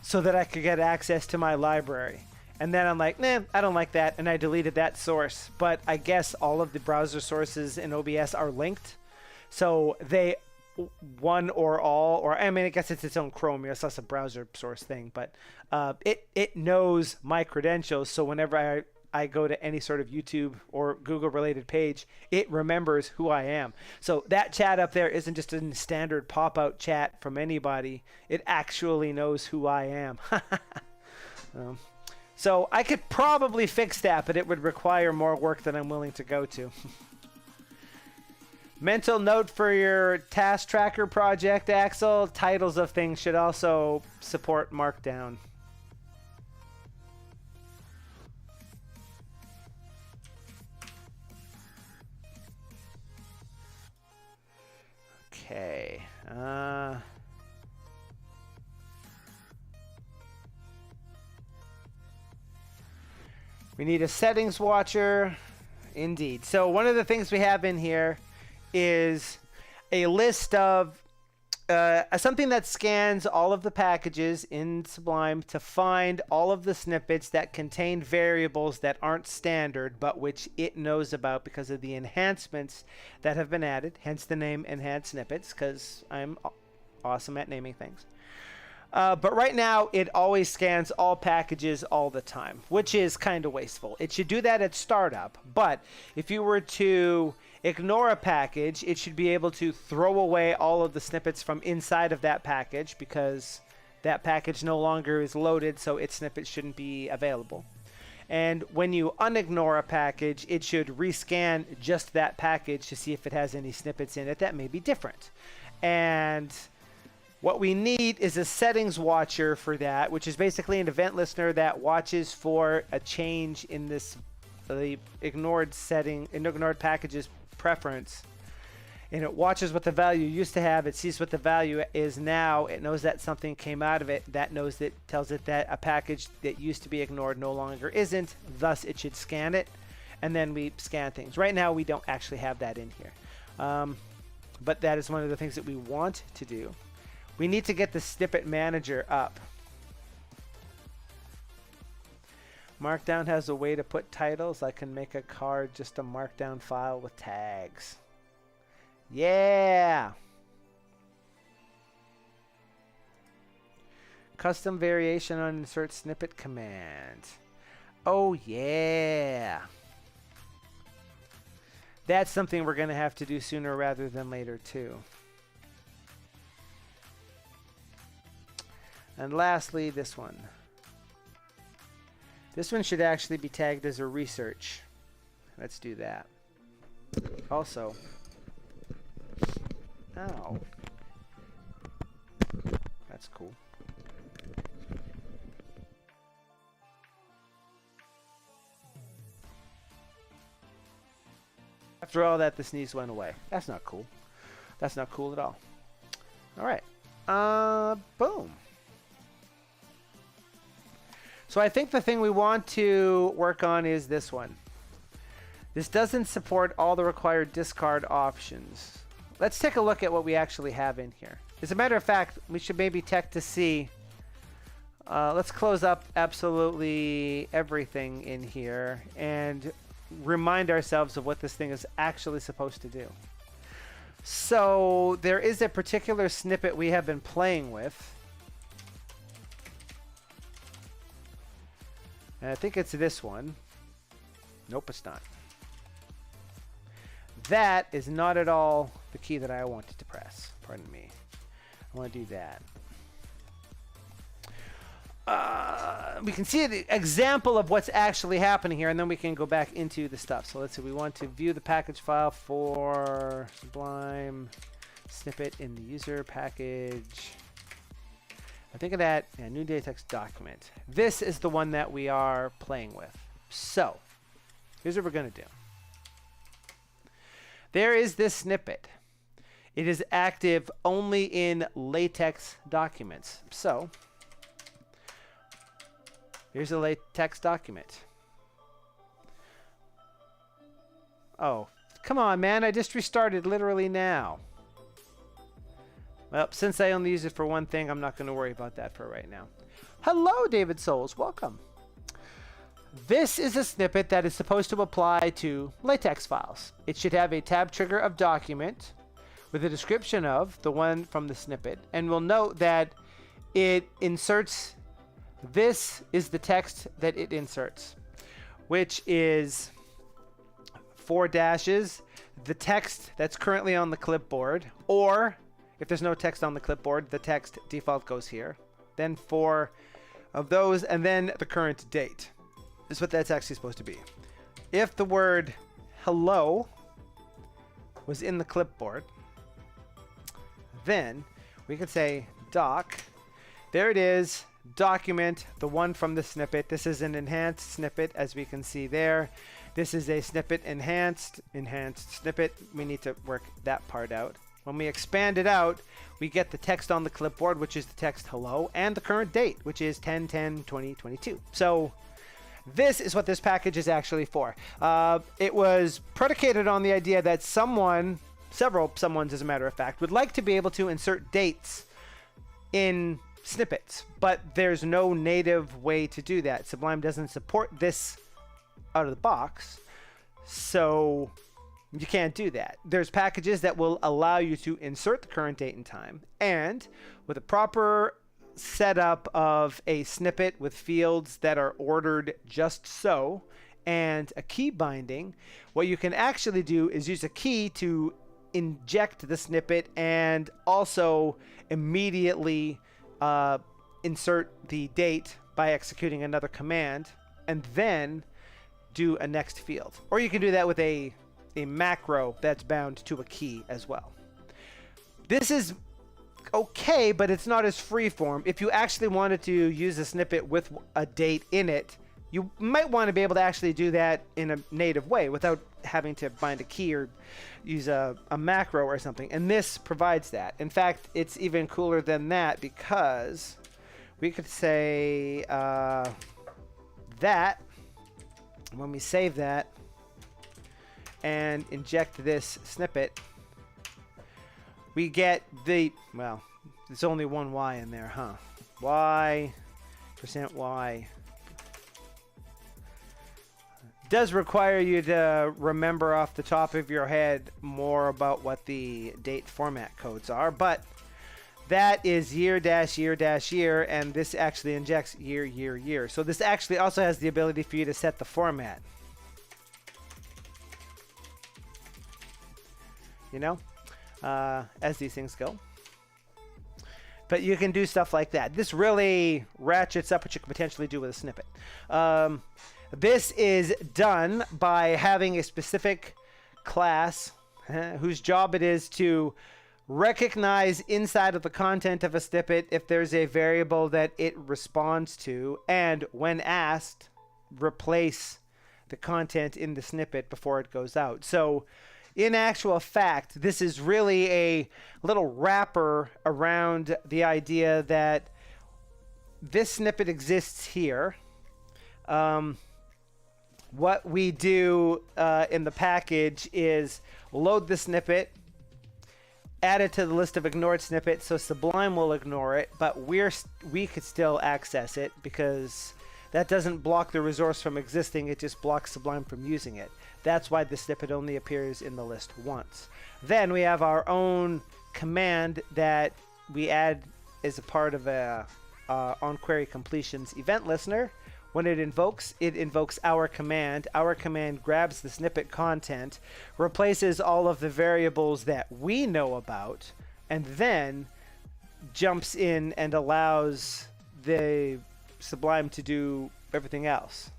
so that I could get access to my library. And then I'm like, nah, I don't like that, and I deleted that source. But I guess all of the browser sources in OBS are linked. So they, one or all, or I mean, I guess it's its own Chrome. It's less a browser source thing. But it knows my credentials, so whenever I go to any sort of YouTube or Google related page, it remembers who I am. So that chat up there isn't just a standard pop-out chat from anybody. It actually knows who I am. So I could probably fix that, but it would require more work than I'm willing to go to. Mental note for your task tracker project, Axel. Titles of things should also support Markdown. Okay. We need a settings watcher. Indeed. So one of the things we have in here is a list of something that scans all of the packages in Sublime to find all of the snippets that contain variables that aren't standard, but which it knows about because of the enhancements that have been added, hence the name enhanced snippets, because I'm awesome at naming things. But right now, it always scans all packages all the time, which is kind of wasteful. It should do that at startup, but if you were to ignore a package, it should be able to throw away all of the snippets from inside of that package because that package no longer is loaded, so its snippets shouldn't be available. And when you unignore a package, it should rescan just that package to see if it has any snippets in it that may be different. And what we need is a settings watcher for that, which is basically an event listener that watches for a change in the ignored packages preference. And it watches what the value used to have. It sees what the value is now. It knows that something came out of it. That tells it that a package that used to be ignored no longer isn't. Thus, it should scan it. And then we scan things. Right now, we don't actually have that in here. But that is one of the things that we want to do. We need to get the snippet manager up. Markdown has a way to put titles. I can make a card just a markdown file with tags. Yeah! Custom variation on insert snippet command. Oh yeah! That's something we're going to have to do sooner rather than later too. And lastly, this one. This one should actually be tagged as a research. Let's do that. Also, ow. That's cool. After all that, the sneeze went away. That's not cool. That's not cool at all. All right. Boom. So I think the thing we want to work on is this one. This doesn't support all the required discard options. Let's take a look at what we actually have in here. As a matter of fact, we should maybe check to see. Let's close up absolutely everything in here and remind ourselves of what this thing is actually supposed to do. So there is a particular snippet we have been playing with. And I think it's this one. Nope, it's not. That is not at all the key that I wanted to press. Pardon me. I want to do that. We can see an example of what's actually happening here, and then we can go back into the stuff. So let's see. We want to view the package file for Sublime snippet in the user package. I think of that, yeah, new data text document. This is the one that we are playing with. So here's what we're going to do. There is this snippet. It is active only in latex documents. So here's a latex document. Oh, come on, man. I just restarted literally now. Well, since I only use it for one thing, I'm not going to worry about that for right now. Hello, David Souls. Welcome. This is a snippet that is supposed to apply to latex files. It should have a tab trigger of document with a description of the one from the snippet. And we'll note that it inserts, this is the text that it inserts, which is 4 dashes, the text that's currently on the clipboard, or if there's no text on the clipboard, the text default goes here. Then 4 of those, and then the current date is what that's actually supposed to be. If the word hello was in the clipboard, then we could say doc. There it is, document, the one from the snippet. This is an enhanced snippet, as we can see there. This is a snippet enhanced snippet. We need to work that part out. When we expand it out, we get the text on the clipboard, which is the text hello, and the current date, which is 10/10/2022. So This is what this package is actually for. It was predicated on the idea that several someones as a matter of fact, would like to be able to insert dates in snippets, but there's no native way to do that. Sublime doesn't support this out of the box, so you can't do that. There's packages that will allow you to insert the current date and time, and with a proper setup of a snippet with fields that are ordered just so, and a key binding, what you can actually do is use a key to inject the snippet and also immediately insert the date by executing another command, and then do a next field. Or you can do that with a macro that's bound to a key as well. This is okay, but it's not as freeform. If you actually wanted to use a snippet with a date in it, you might want to be able to actually do that in a native way without having to bind a key or use a macro or something. And this provides that. In fact, it's even cooler than that, because we could say that when we save that and inject this snippet, we get the, well, there's only one Y in there, huh? Y, %Y. Does require you to remember off the top of your head more about what the date format codes are, but that is year dash year dash year, and this actually injects year, year, year. So this actually also has the ability for you to set the format. You know, as these things go. But you can do stuff like that. This really ratchets up what you can potentially do with a snippet. This is done by having a specific class whose job it is to recognize inside of the content of a snippet if there's a variable that it responds to, and when asked, replace the content in the snippet before it goes out. So in actual fact, this is really a little wrapper around the idea that this snippet exists here. What we do in the package is load the snippet, add it to the list of ignored snippets, so Sublime will ignore it, but we could still access it, because that doesn't block the resource from existing, it just blocks Sublime from using it. That's why the snippet only appears in the list once. Then we have our own command that we add as a part of a onQuery completions event listener. When it invokes our command. Our command grabs the snippet content, replaces all of the variables that we know about, and then jumps in and allows the Sublime to do everything else.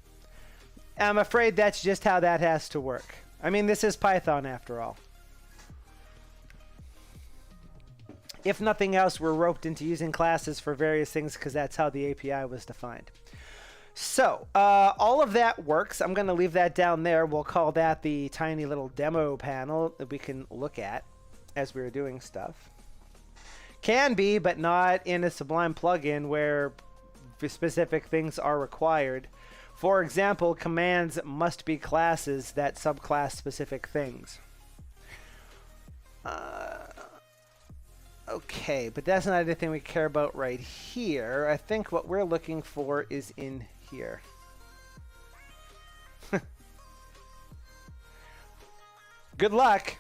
I'm afraid that's just how that has to work. I mean, this is Python after all. If nothing else, we're roped into using classes for various things because that's how the API was defined. So all of that works. I'm going to leave that down there. We'll call that the tiny little demo panel that we can look at as we're doing stuff. Can be, but not in a Sublime plugin where specific things are required. For example, commands must be classes that subclass specific things. Okay, but that's not anything we care about right here. I think what we're looking for is in here. Good luck.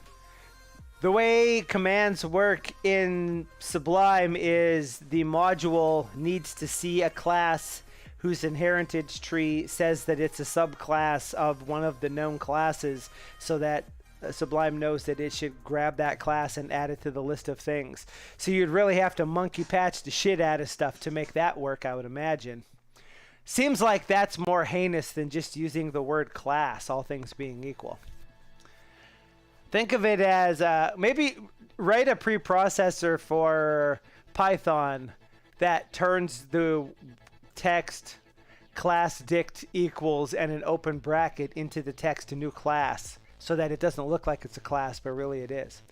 The way commands work in Sublime is the module needs to see a class whose inheritance tree says that it's a subclass of one of the known classes, so that Sublime knows that it should grab that class and add it to the list of things. So you'd really have to monkey patch the shit out of stuff to make that work, I would imagine. Seems like that's more heinous than just using the word class, all things being equal. Think of it as maybe write a preprocessor for Python that turns the text class dict equals and an open bracket into the text new class, so that it doesn't look like it's a class, but really it is.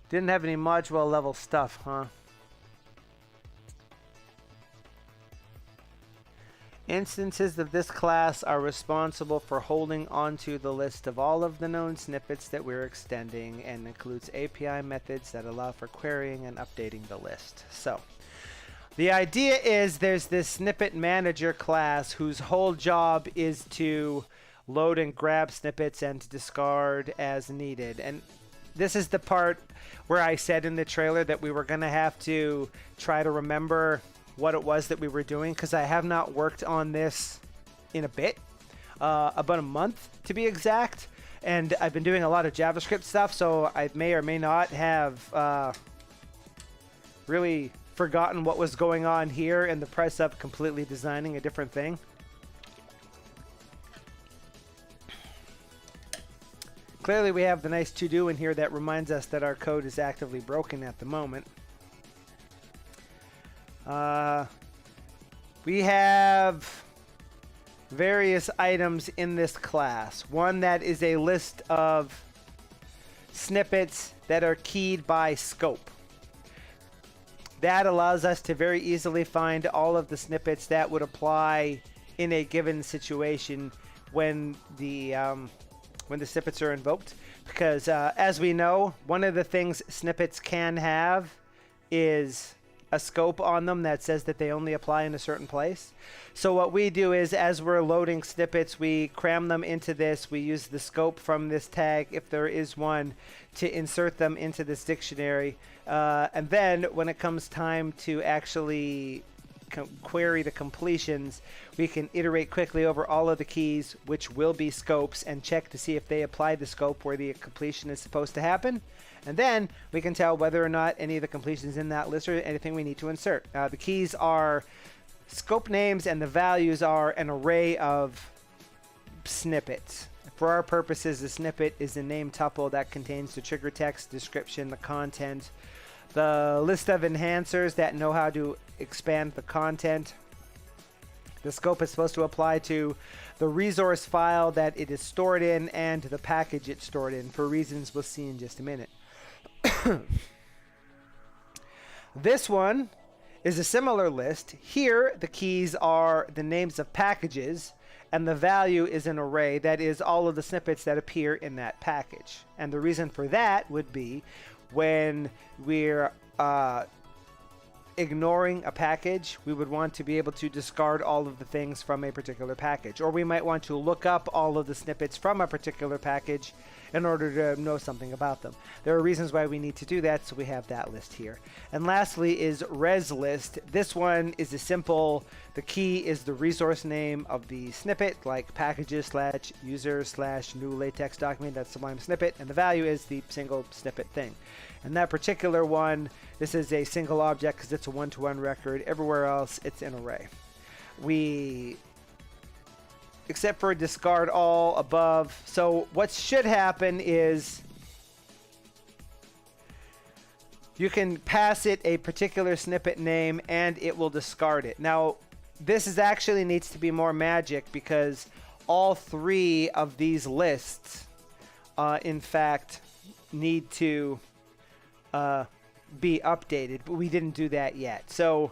Didn't have any module level stuff, huh? Instances of this class are responsible for holding onto the list of all of the known snippets that we're extending, and includes API methods that allow for querying and updating the list. So the idea is there's this snippet manager class whose whole job is to load and grab snippets and to discard as needed. And this is the part where I said in the trailer that we were going to have to try to remember what it was that we were doing, because I have not worked on this in a bit, about a month to be exact, and I've been doing a lot of JavaScript stuff, so I may or may not have really forgotten what was going on here in the press of completely designing a different thing. Clearly we have the nice to-do in here that reminds us that our code is actively broken at the moment. We have various items in this class. One that is a list of snippets that are keyed by scope. That allows us to very easily find all of the snippets that would apply in a given situation when the snippets are invoked. Because as we know, one of the things snippets can have is a scope on them that says that they only apply in a certain place. So what we do is, as we're loading snippets, we cram them into this. We use the scope from this tag, if there is one, to insert them into this dictionary. And then when it comes time to actually query the completions, we can iterate quickly over all of the keys, which will be scopes, and check to see if they apply the scope where the completion is supposed to happen. And then we can tell whether or not any of the completions in that list are anything we need to insert. The keys are scope names, and the values are an array of snippets. For our purposes, the snippet is a name tuple that contains the trigger text, description, the content, the list of enhancers that know how to expand the content. The scope is supposed to apply to the resource file that it is stored in and the package it's stored in, for reasons we'll see in just a minute. This one is a similar list. Here, the keys are the names of packages, and the value is an array that is all of the snippets that appear in that package. And the reason for that would be when we're ignoring a package, we would want to be able to discard all of the things from a particular package. Or we might want to look up all of the snippets from a particular package in order to know something about them. There are reasons why we need to do that, so we have that list here. And lastly is res list. This one is a simple, the key is the resource name of the snippet, like packages / user / new latex document, that's Sublime snippet, and the value is the single snippet thing. And that particular one, this is a single object because it's a one-to-one record. Everywhere else, it's an array. We, except for discard all above. So what should happen is you can pass it a particular snippet name and it will discard it. Now, this is actually needs to be more magic, because all three of these lists, in fact, need to be updated, but we didn't do that yet. So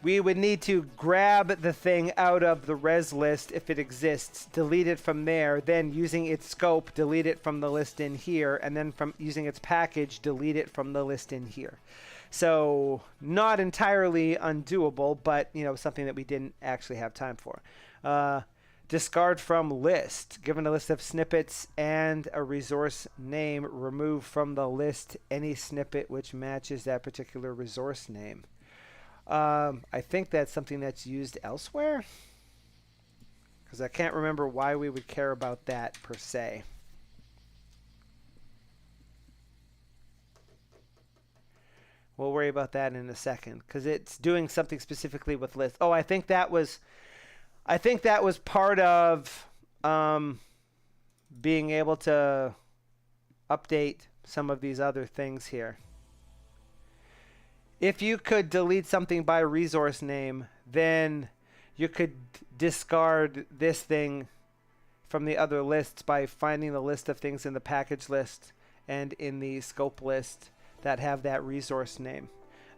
we would need to grab the thing out of the res list if it exists, delete it from there, then using its scope, delete it from the list in here, and then from using its package, delete it from the list in here. So not entirely undoable, but something that we didn't actually have time for. Discard from list. Given a list of snippets and a resource name, remove from the list any snippet which matches that particular resource name. I think that's something that's used elsewhere, because I can't remember why we would care about that per se. We'll worry about that in a second, because it's doing something specifically with lists. Oh, I think that was part of being able to update some of these other things here. If you could delete something by resource name, then you could discard this thing from the other lists by finding the list of things in the package list and in the scope list that have that resource name.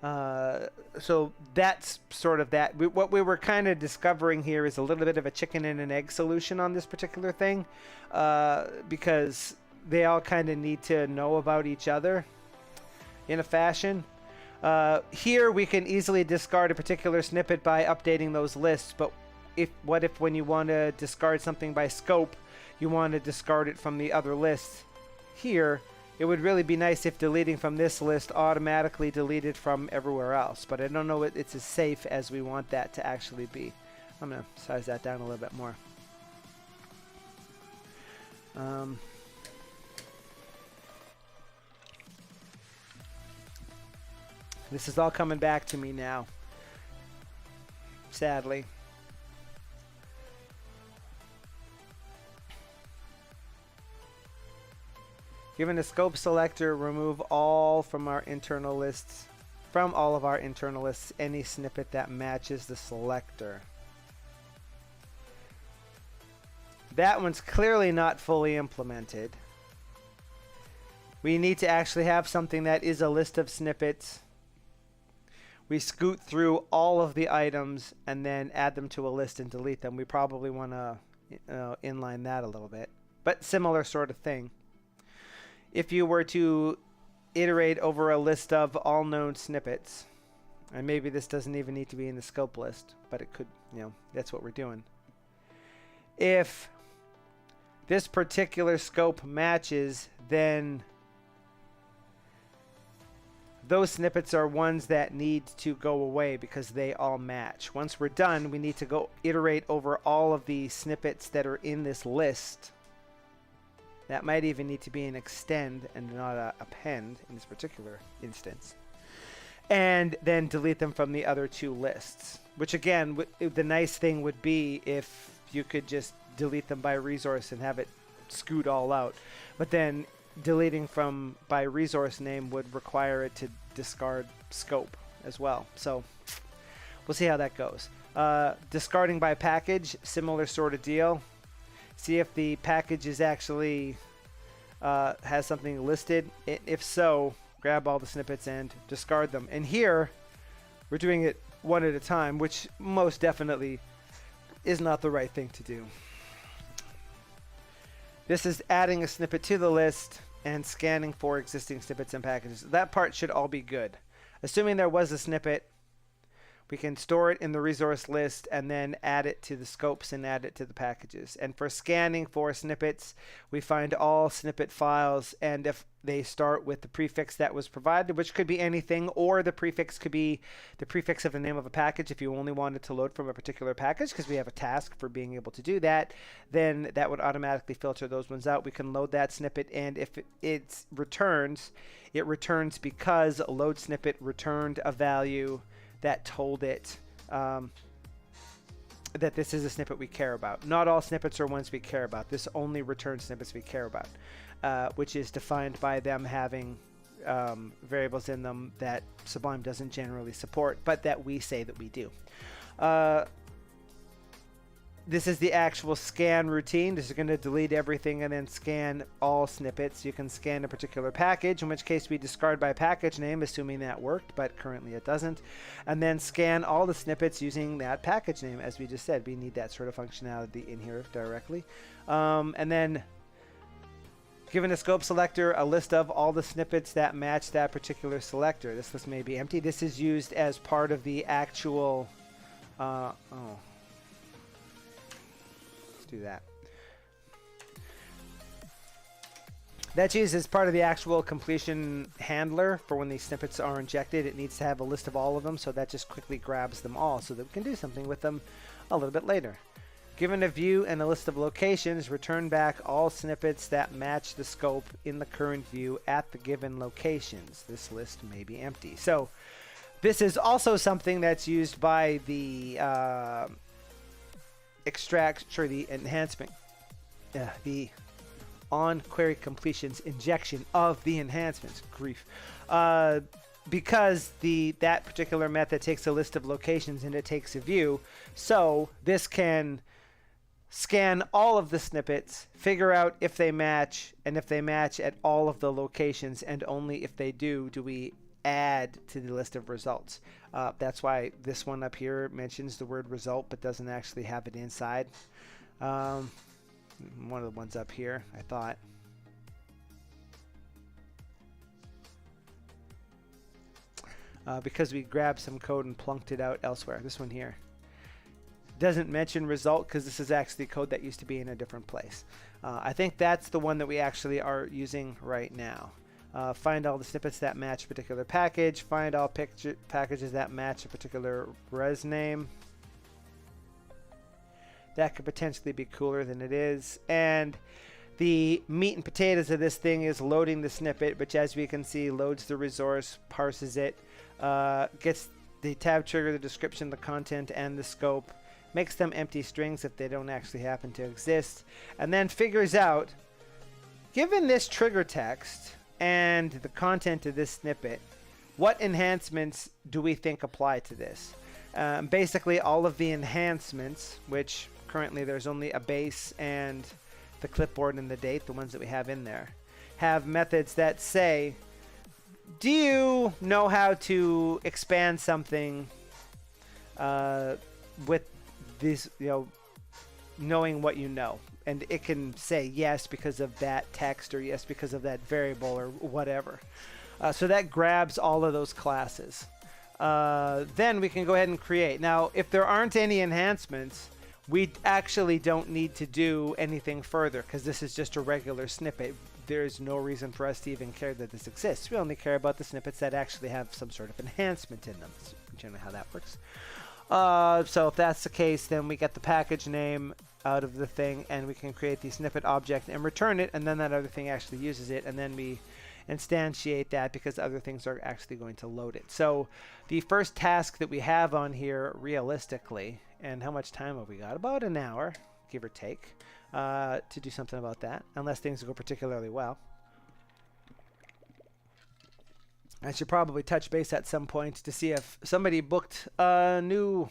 So that's sort of that. What we were kind of discovering here is a little bit of a chicken and an egg solution on this particular thing, because they all kind of need to know about each other in a fashion. Here we can easily discard a particular snippet by updating those lists, but what if when you want to discard something by scope, you want to discard it from the other lists? Here, it would really be nice if deleting from this list automatically deleted from everywhere else, but I don't know if it's as safe as we want that to actually be. I'm going to size that down a little bit more. This is all coming back to me now, sadly. Given the scope selector, remove all from our internal lists, from all of our internal lists, any snippet that matches the selector. That one's clearly not fully implemented. We need to actually have something that is a list of snippets. We scoot through all of the items and then add them to a list and delete them. We probably want to inline that a little bit, but similar sort of thing. If you were to iterate over a list of all known snippets, and maybe this doesn't even need to be in the scope list, but it could, that's what we're doing. If this particular scope matches, then those snippets are ones that need to go away because they all match. Once we're done, we need to go iterate over all of the snippets that are in this list. That might even need to be an extend and not a append in this particular instance. And then delete them from the other two lists. Which again, the nice thing would be if you could just delete them by resource and have it scoot all out. But then deleting from by resource name would require it to discard scope as well. So we'll see how that goes. Discarding by package, similar sort of deal. See if the package is actually has something listed. If so, grab all the snippets and discard them. And here, we're doing it one at a time, which most definitely is not the right thing to do. This is adding a snippet to the list and scanning for existing snippets and packages. That part should all be good. Assuming there was a snippet, we can store it in the resource list and then add it to the scopes and add it to the packages. And for scanning for snippets, we find all snippet files, and if they start with the prefix that was provided, which could be anything, or the prefix could be the prefix of the name of a package if you only wanted to load from a particular package, because we have a task for being able to do that, then that would automatically filter those ones out. We can load that snippet, and if it returns because load snippet returned a value that told it that this is a snippet we care about. Not all snippets are ones we care about. This only returns snippets we care about, which is defined by them having variables in them that Sublime doesn't generally support, but that we say that we do. This is the actual scan routine. This is going to delete everything and then scan all snippets. You can scan a particular package, in which case we discard by package name, assuming that worked, but currently it doesn't. And then scan all the snippets using that package name. As we just said, we need that sort of functionality in here directly. And then given a scope selector, a list of all the snippets that match that particular selector. This list may be empty. This is used as part of the actual... do that. That's used as part of the actual completion handler for when these snippets are injected. It needs to have a list of all of them, so that just quickly grabs them all so that we can do something with them a little bit later. Given a view and a list of locations, return back all snippets that match the scope in the current view at the given locations. This list may be empty. So this is also something that's used by the the enhancement, the on query completions injection of the enhancements. Grief. Because that particular method takes a list of locations and it takes a view, so this can scan all of the snippets, figure out if they match, and if they match at all of the locations, and only if they do we add to the list of results. That's why this one up here mentions the word result but doesn't actually have it inside. One of the ones up here, I thought. Because we grabbed some code and plunked it out elsewhere. This one here doesn't mention result because this is actually code that used to be in a different place. I think that's the one that we actually are using right now. Find all the snippets that match a particular package. Find all packages that match a particular res name. That could potentially be cooler than it is. And the meat and potatoes of this thing is loading the snippet, which as we can see loads the resource, parses it, gets the tab trigger, the description, the content, and the scope, makes them empty strings if they don't actually happen to exist, and then figures out, given this trigger text and the content of this snippet, what enhancements do we think apply to this? Basically all of the enhancements, which currently there's only a base and the clipboard and the date, the ones that we have in there, have methods that say, do you know how to expand something with this, knowing what you know? And it can say yes because of that text, or yes because of that variable, or whatever. So that grabs all of those classes. Then we can go ahead and create. Now, if there aren't any enhancements, we actually don't need to do anything further because this is just a regular snippet. There's no reason for us to even care that this exists. We only care about the snippets that actually have some sort of enhancement in them. That's generally how that works. So if that's the case, then we get the package name out of the thing, and we can create the snippet object and return it, and then that other thing actually uses it, and then we instantiate that because other things are actually going to load it. So the first task that we have on here, realistically, and how much time have we got? About an hour, give or take, to do something about that, unless things go particularly well. I should probably touch base at some point to see if somebody booked a new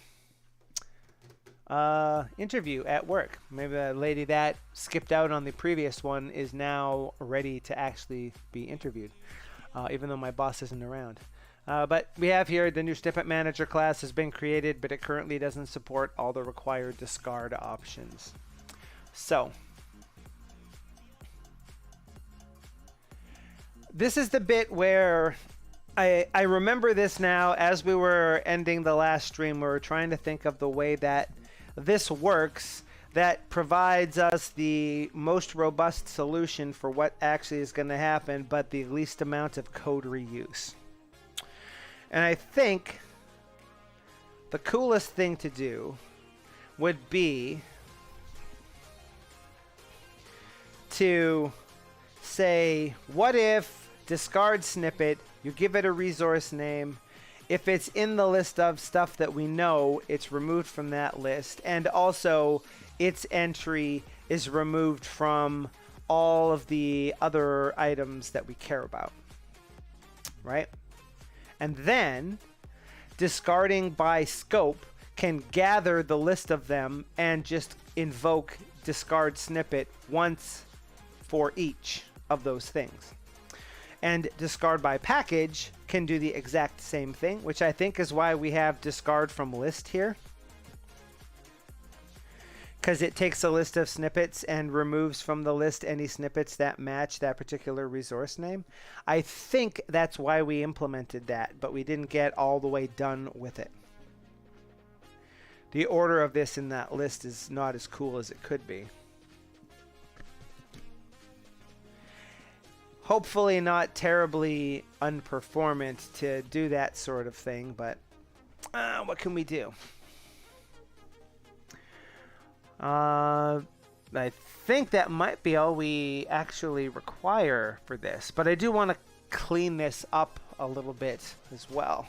interview at work. Maybe the lady that skipped out on the previous one is now ready to actually be interviewed, even though my boss isn't around. But we have here the new snippet manager class has been created, but it currently doesn't support all the required discard options. So this is the bit where I remember this now. As we were ending the last stream, we were trying to think of the way that this works that provides us the most robust solution for what actually is going to happen, but the least amount of code reuse. And I think the coolest thing to do would be to say, what if discard snippet, you give it a resource name. If it's in the list of stuff that we know, it's removed from that list. And also, its entry is removed from all of the other items that we care about. Right? And then, discarding by scope can gather the list of them and just invoke discard snippet once for each of those things. And discard by package can do the exact same thing, which I think is why we have discard from list here. Because it takes a list of snippets and removes from the list any snippets that match that particular resource name. I think that's why we implemented that, but we didn't get all the way done with it. The order of this in that list is not as cool as it could be. Hopefully not terribly unperformant to do that sort of thing, but what can we do? I think that might be all we actually require for this, but I do want to clean this up a little bit as well.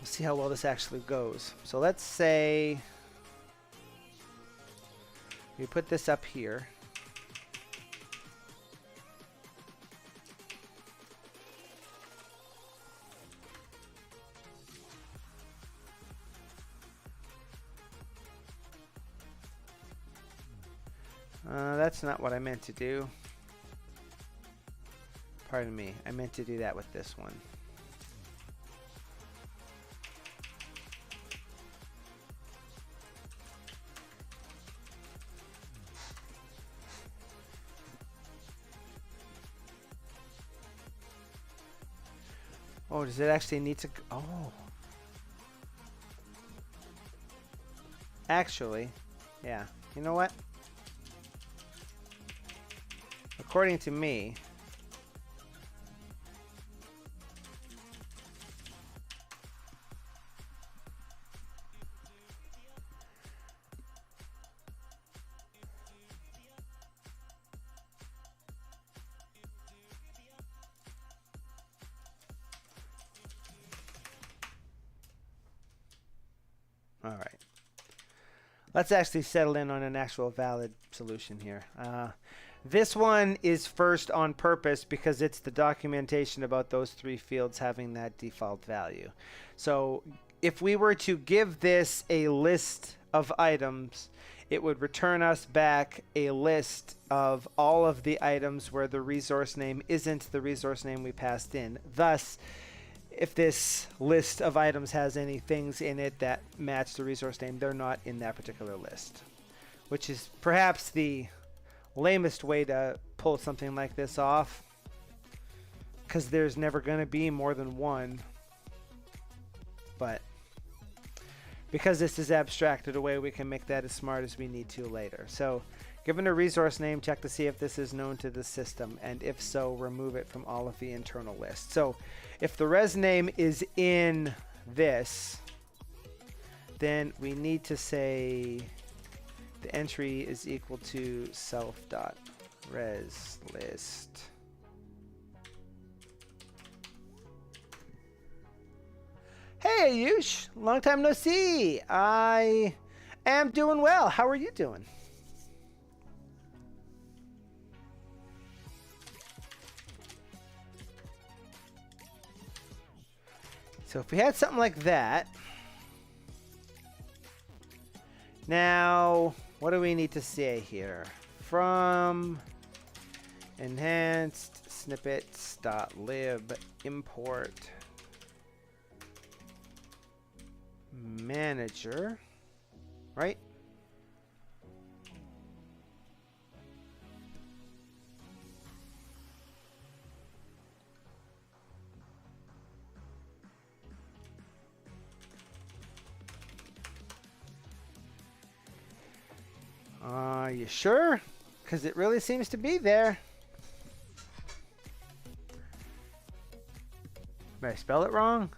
We'll see how well this actually goes. So let's say we put this up here. That's not what I meant to do. Pardon me. I meant to do that with this one. Oh, does it actually need to... Oh. Actually, yeah. You know what? According to me... All right. Let's actually settle in on an actual valid solution here. This one is first on purpose because it's the documentation about those three fields having that default value. So if we were to give this a list of items, it would return us back a list of all of the items where the resource name isn't the resource name we passed in. Thus, if this list of items has any things in it that match the resource name, they're not in that particular list, which is perhaps the lamest way to pull something like this off, because there's never going to be more than one. But because this is abstracted away, we can make that as smart as we need to later. So given a resource name, check to see if this is known to the system, and if so, remove it from all of the internal lists. So if the res name is in this, then we need to say the entry is equal to self.res list. Hey Ayush, long time no see. I am doing well. How are you doing? So if we had something like that, now what do we need to say here? From enhanced snippets.lib import manager, right? Are you sure? Because it really seems to be there. Did I spell it wrong?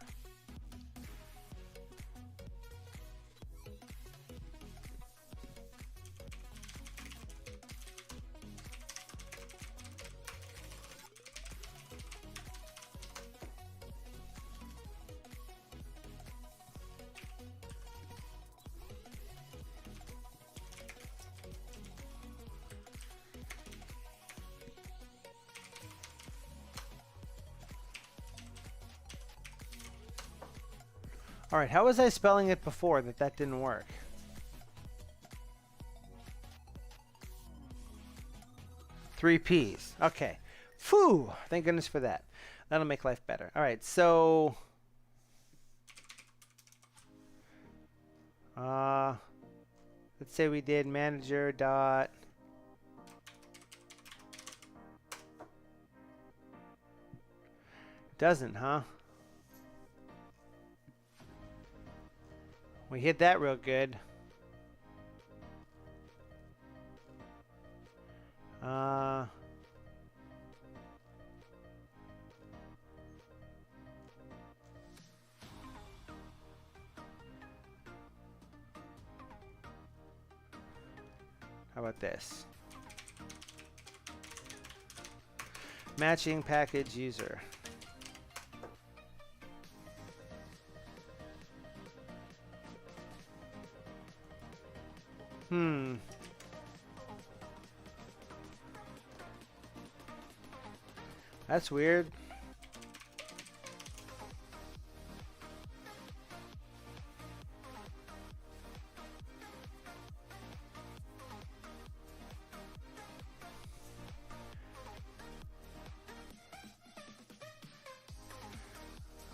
All right, how was I spelling it before that didn't work? Three P's. Okay. Phew. Thank goodness for that. That'll make life better. All right, so let's say we did manager dot doesn't, huh? We hit that real good. How about this? Matching package user. That's weird.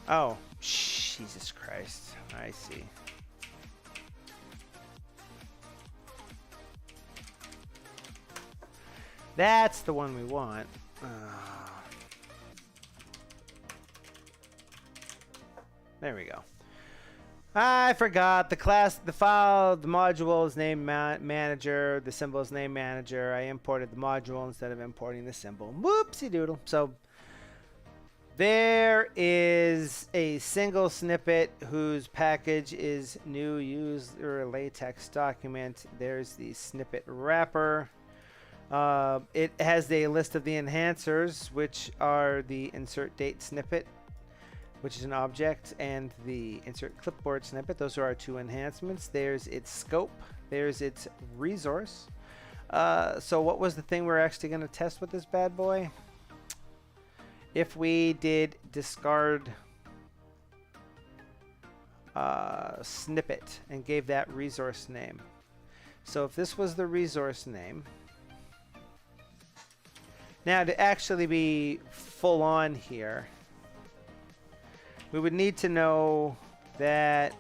Oh, Jesus Christ. I see. That's the one we want. There we go. I forgot the class, the file, the module is named manager, the symbol is named manager. I imported the module instead of importing the symbol. Whoopsie doodle. So there is a single snippet whose package is new user latex document. There's the snippet wrapper. It has a list of the enhancers, which are the insert date snippet, which is an object, and the insert clipboard snippet. Those are our two enhancements. There's its scope. There's its resource. So what was the thing we're actually going to test with this bad boy? If we did discard snippet and gave that resource name. So if this was the resource name, now to actually be full on here, we would need to know that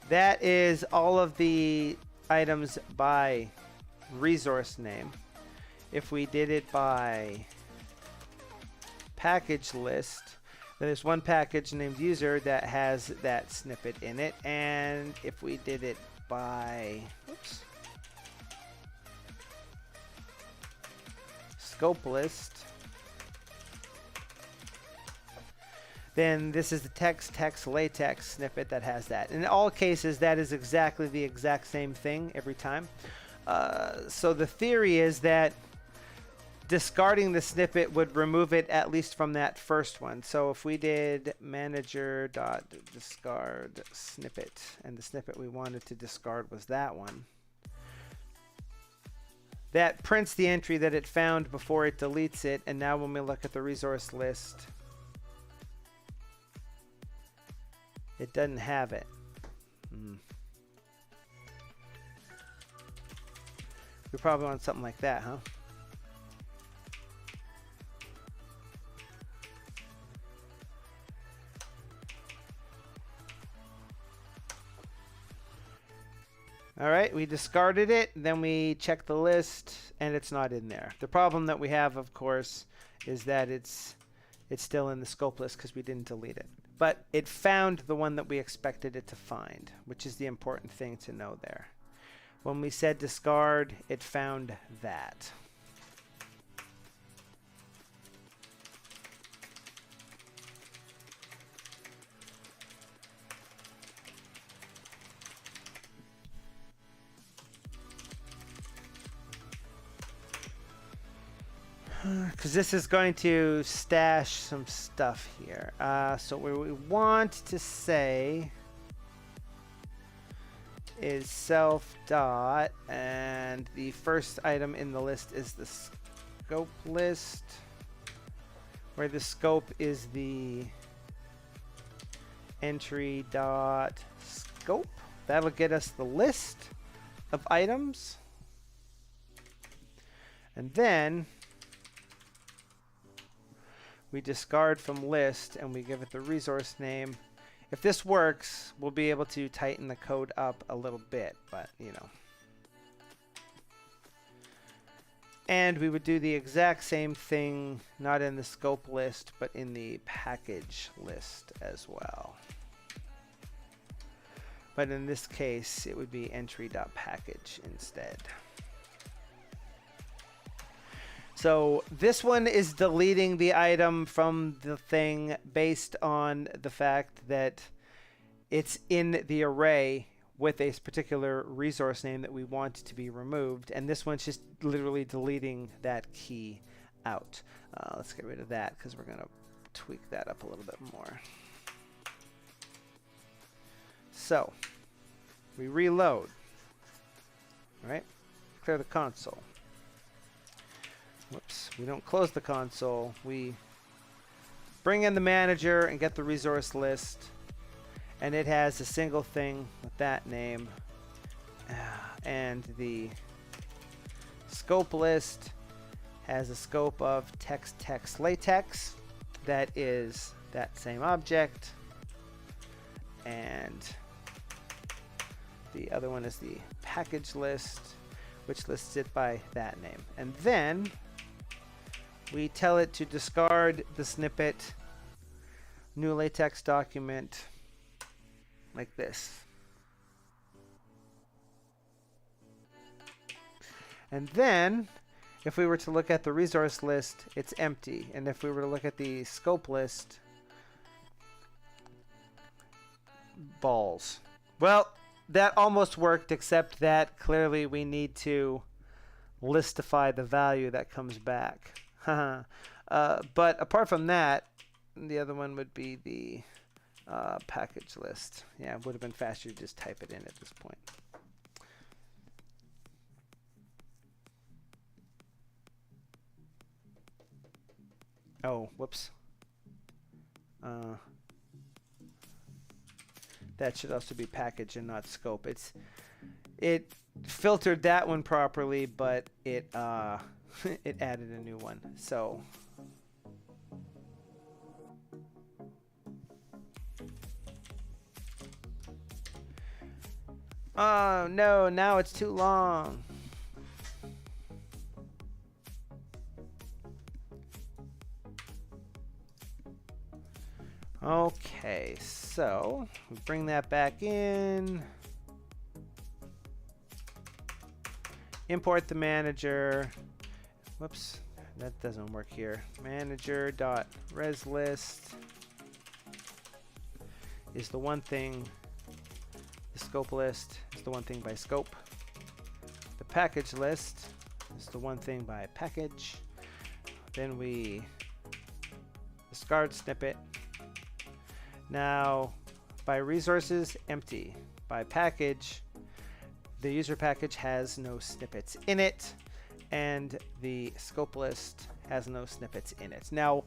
that is all of the items by resource name. If we did it by package list, then there's one package named user that has that snippet in it. And if we did it by scope list, then this is the text latex snippet that has that. In all cases, that is exactly the exact same thing every time. So the theory is that discarding the snippet would remove it at least from that first one. So if we did manager.discard snippet, and the snippet we wanted to discard was that one, that prints the entry that it found before it deletes it. And now when we look at the resource list, it doesn't have it. We probably want something like that, huh? All right, we discarded it, then we check the list, and it's not in there. The problem that we have, of course, is that it's still in the scope list because we didn't delete it. But it found the one that we expected it to find, which is the important thing to know there. When we said discard, it found that. Because this is going to stash some stuff here. So what we want to say is self dot, and the first item in the list is the scope list, where the scope is the entry dot scope. That'll get us the list of items, and then we discard from list and we give it the resource name. If this works, we'll be able to tighten the code up a little bit, but you know. And we would do the exact same thing, not in the scope list, but in the package list as well. But in this case, it would be entry.package instead. So this one is deleting the item from the thing based on the fact that it's in the array with a particular resource name that we want to be removed. And this one's just literally deleting that key out. Let's get rid of that because we're going to tweak that up a little bit more. So we reload, right? Clear the console. Whoops, we don't close the console. We bring in the manager and get the resource list, and it has a single thing with that name and the scope list has a scope of text text latex that is that same object, and the other one is the package list, which lists it by that name. And then we tell it to discard the snippet new latex document like this. And then if we were to look at the resource list, it's empty. And if we were to look at the scope list, balls. Well, that almost worked, except that clearly we need to listify the value that comes back. But apart from that, the other one would be the package list. Yeah, it would have been faster to just type it in at this point. Oh, whoops. That should also be package and not scope. It filtered that one properly, but it it added a new one. So oh no, now it's too long. Okay, so we bring that back in. Import the manager. Whoops, that doesn't work here. Manager.resList is the one thing. The scope list is the one thing by scope. The package list is the one thing by package. Then we discard snippet. Now, by resources, empty. By package, the user package has no snippets in it, and the scope list has no snippets in it. Now,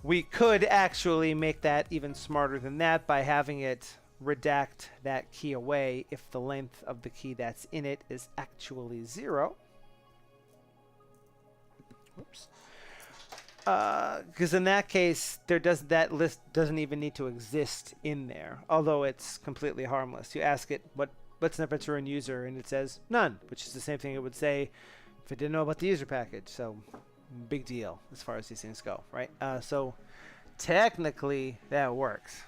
we could actually make that even smarter than that by having it redact that key away if the length of the key that's in it is actually 0. Whoops. Because in that case, that list doesn't even need to exist in there, although it's completely harmless. You ask it what snippets are in user, and it says none, which is the same thing it would say if it didn't know about the user package. So big deal as far as these things go, right? So technically that works.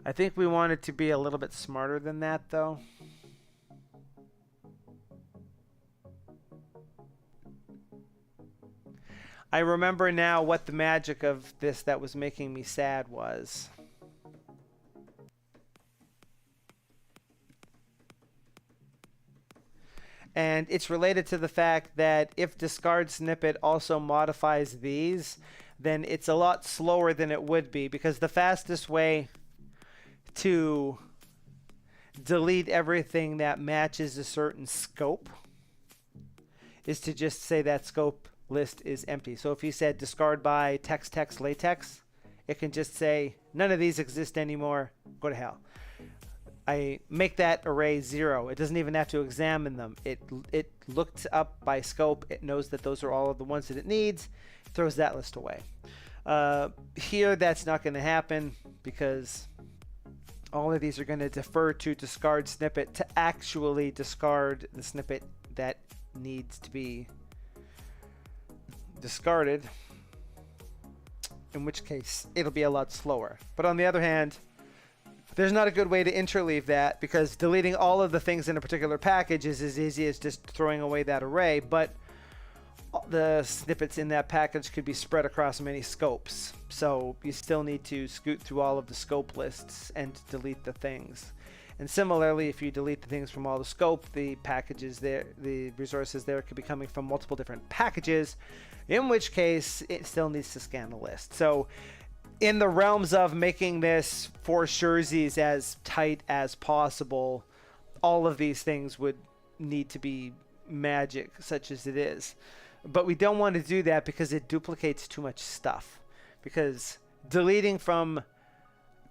I think we want it to be a little bit smarter than that, though. I remember now what the magic of this that was making me sad was. And it's related to the fact that if discard snippet also modifies these, then it's a lot slower than it would be, because the fastest way to delete everything that matches a certain scope is to just say that scope list is empty. So if you said discard by text text latex, it can just say none of these exist anymore, go to hell. I make that array 0. It doesn't even have to examine them. It looked up by scope. It knows that those are all of the ones that it needs, throws that list away. Here that's not going to happen, because all of these are going to defer to discard snippet to actually discard the snippet that needs to be discarded, in which case it'll be a lot slower. But on the other hand, there's not a good way to interleave that, because deleting all of the things in a particular package is as easy as just throwing away that array, but the snippets in that package could be spread across many scopes. So you still need to scoot through all of the scope lists and delete the things. And similarly, if you delete the things from all the scope, the packages there, the resources there could be coming from multiple different packages, in which case it still needs to scan the list. So in the realms of making this for surezies as tight as possible, all of these things would need to be magic, such as it is. But we don't want to do that because it duplicates too much stuff. Because deleting from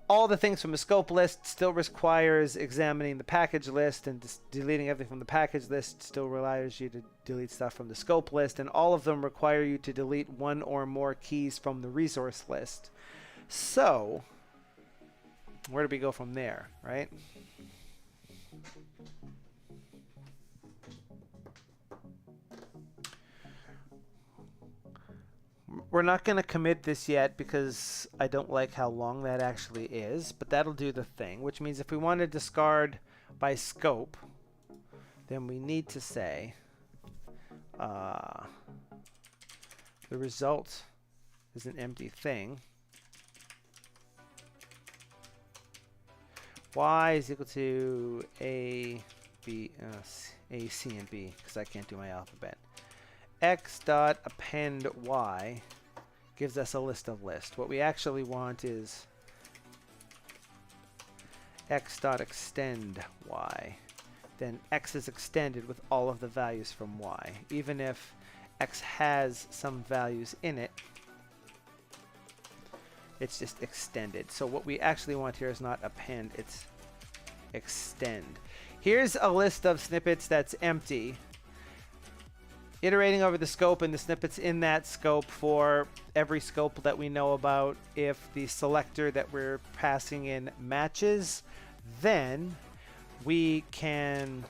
all the things from the scope list still requires examining the package list, and deleting everything from the package list still requires you to delete stuff from the scope list, and all of them require you to delete one or more keys from the resource list. So where do we go from there, right? We're not going to commit this yet because I don't like how long that actually is, but that'll do the thing, which means if we want to discard by scope, then we need to say the result is an empty thing. Y is equal to A, B, A, C, and B, because I can't do my alphabet. X dot append Y gives us a list of lists. What we actually want is X dot extend Y. Then X is extended with all of the values from Y. Even if X has some values in it, it's just extended. So what we actually want here is not append, it's extend. Here's a list of snippets that's empty. Iterating over the scope and the snippets in that scope for every scope that we know about. If the selector that we're passing in matches, then we can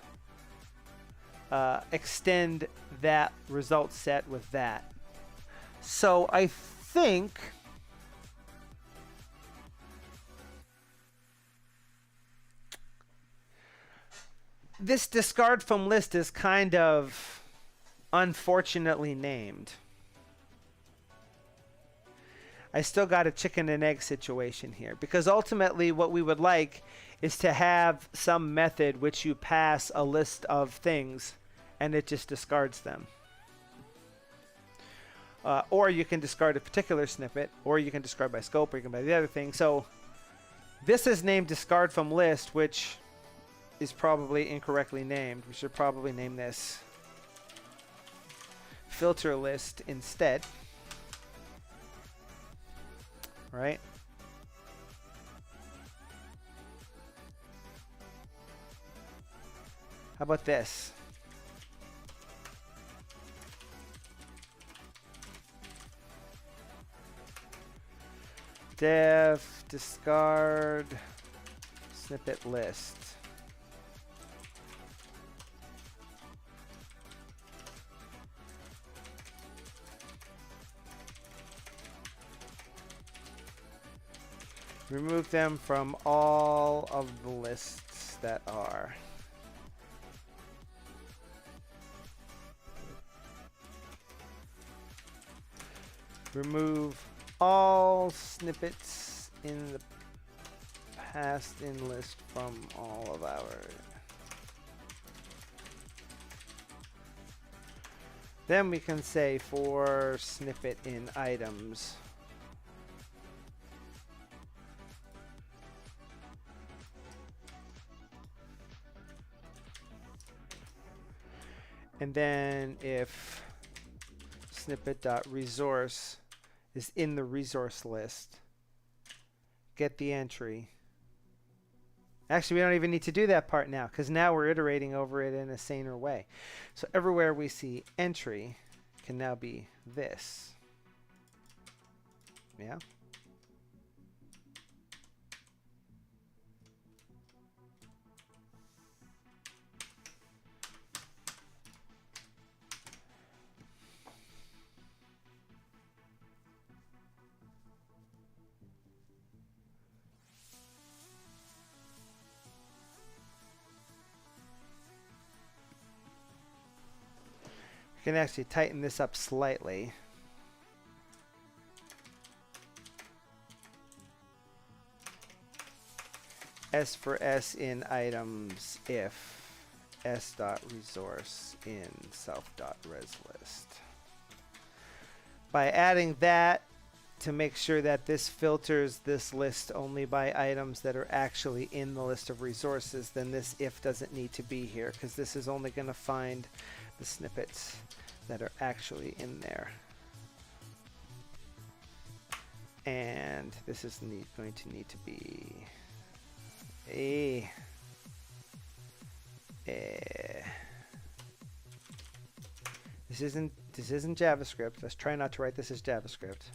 extend that result set with that. So I think this discard from list is kind of unfortunately named. I still got a chicken and egg situation here, because ultimately what we would like is to have some method which you pass a list of things and it just discards them. Or you can discard a particular snippet, or you can discard by scope, or you can by the other thing. So this is named discard from list, which is probably incorrectly named. We should probably name this filter list instead, right? How about this? Def discard snippet list. Remove them from all of the lists that are. Remove all snippets in the passed in list from all of our. Then we can say for snippet in items. And then if snippet.resource is in the resource list, get the entry. Actually, we don't even need to do that part now, because now we're iterating over it in a saner way. So everywhere we see entry can now be this. Yeah? Can actually tighten this up slightly. S for S in items if s.resource in self.reslist. By adding that to make sure that this filters this list only by items that are actually in the list of resources, then this if doesn't need to be here, because this is only going to find the snippets that are actually in there. And this is going to need to be a this isn't JavaScript. Let's try not to write this as JavaScript.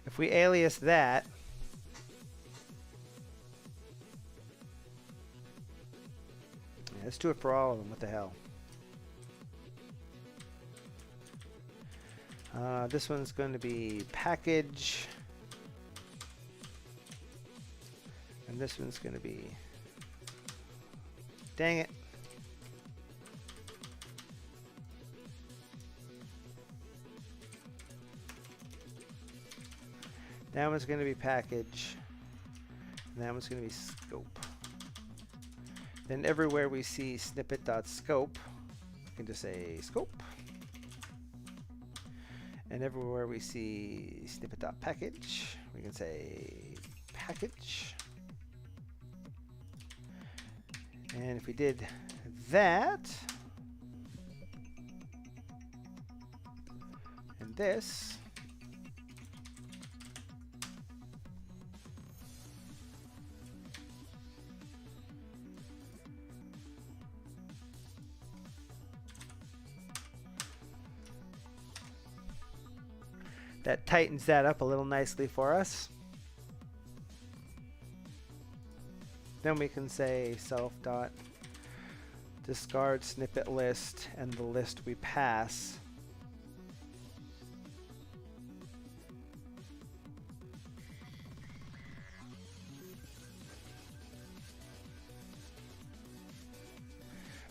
If we alias that, yeah, let's do it for all of them. What the hell? This one's going to be package, and this one's going to be, dang it. That one's going to be package, and that one's going to be scope. Then everywhere we see snippet.scope, we can just say scope. And everywhere we see snippet.package, we can say package. And if we did that, and this, that tightens that up a little nicely for us. Then we can say self.discard snippet list and the list we pass.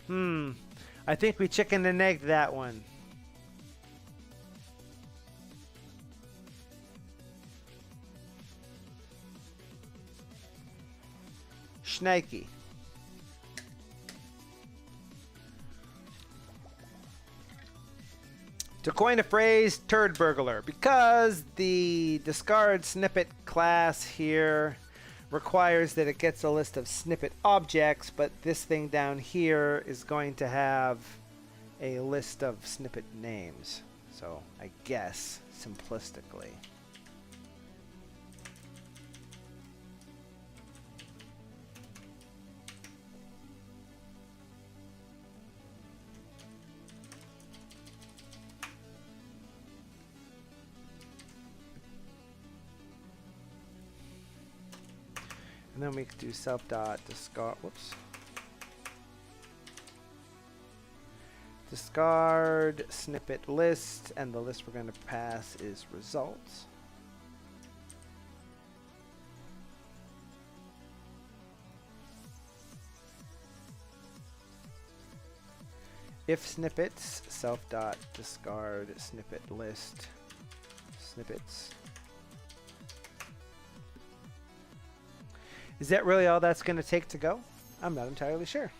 I think we chicken and egg that one. Schnikey. To coin a phrase, turd burglar, because the discard snippet class here requires that it gets a list of snippet objects, but this thing down here is going to have a list of snippet names. So I guess simplistically. And then we could do self.discard, discard snippet list, and the list we're going to pass is results. If snippets, self.discard snippet list, snippets. Is that really all that's going to take to go? I'm not entirely sure.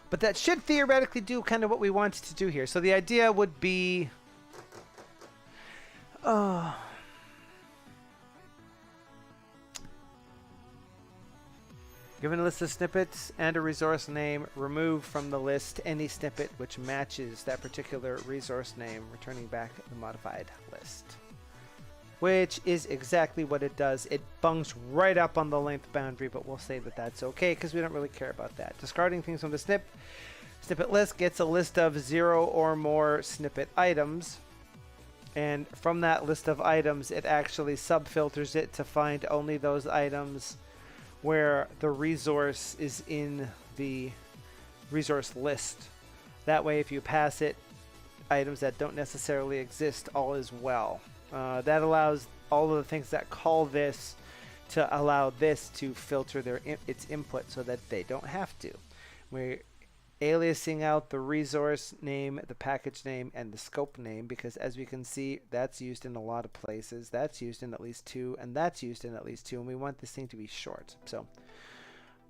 But that should theoretically do kind of what we wanted to do here. So the idea would be... given a list of snippets and a resource name, remove from the list any snippet which matches that particular resource name, returning back the modified list. Which is exactly what it does. It bungs right up on the length boundary, but we'll say that that's okay because we don't really care about that. Discarding things from the snippet list gets a list of 0 or more snippet items. And from that list of items, it actually subfilters it to find only those items where the resource is in the resource list. That way, if you pass it items that don't necessarily exist, all is well. That allows all of the things that call this to allow this to filter its input so that they don't have to. We're aliasing out the resource name, the package name, and the scope name because, as we can see, that's used in a lot of places. That's used in at least 2, and that's used in at least 2, and we want this thing to be short. So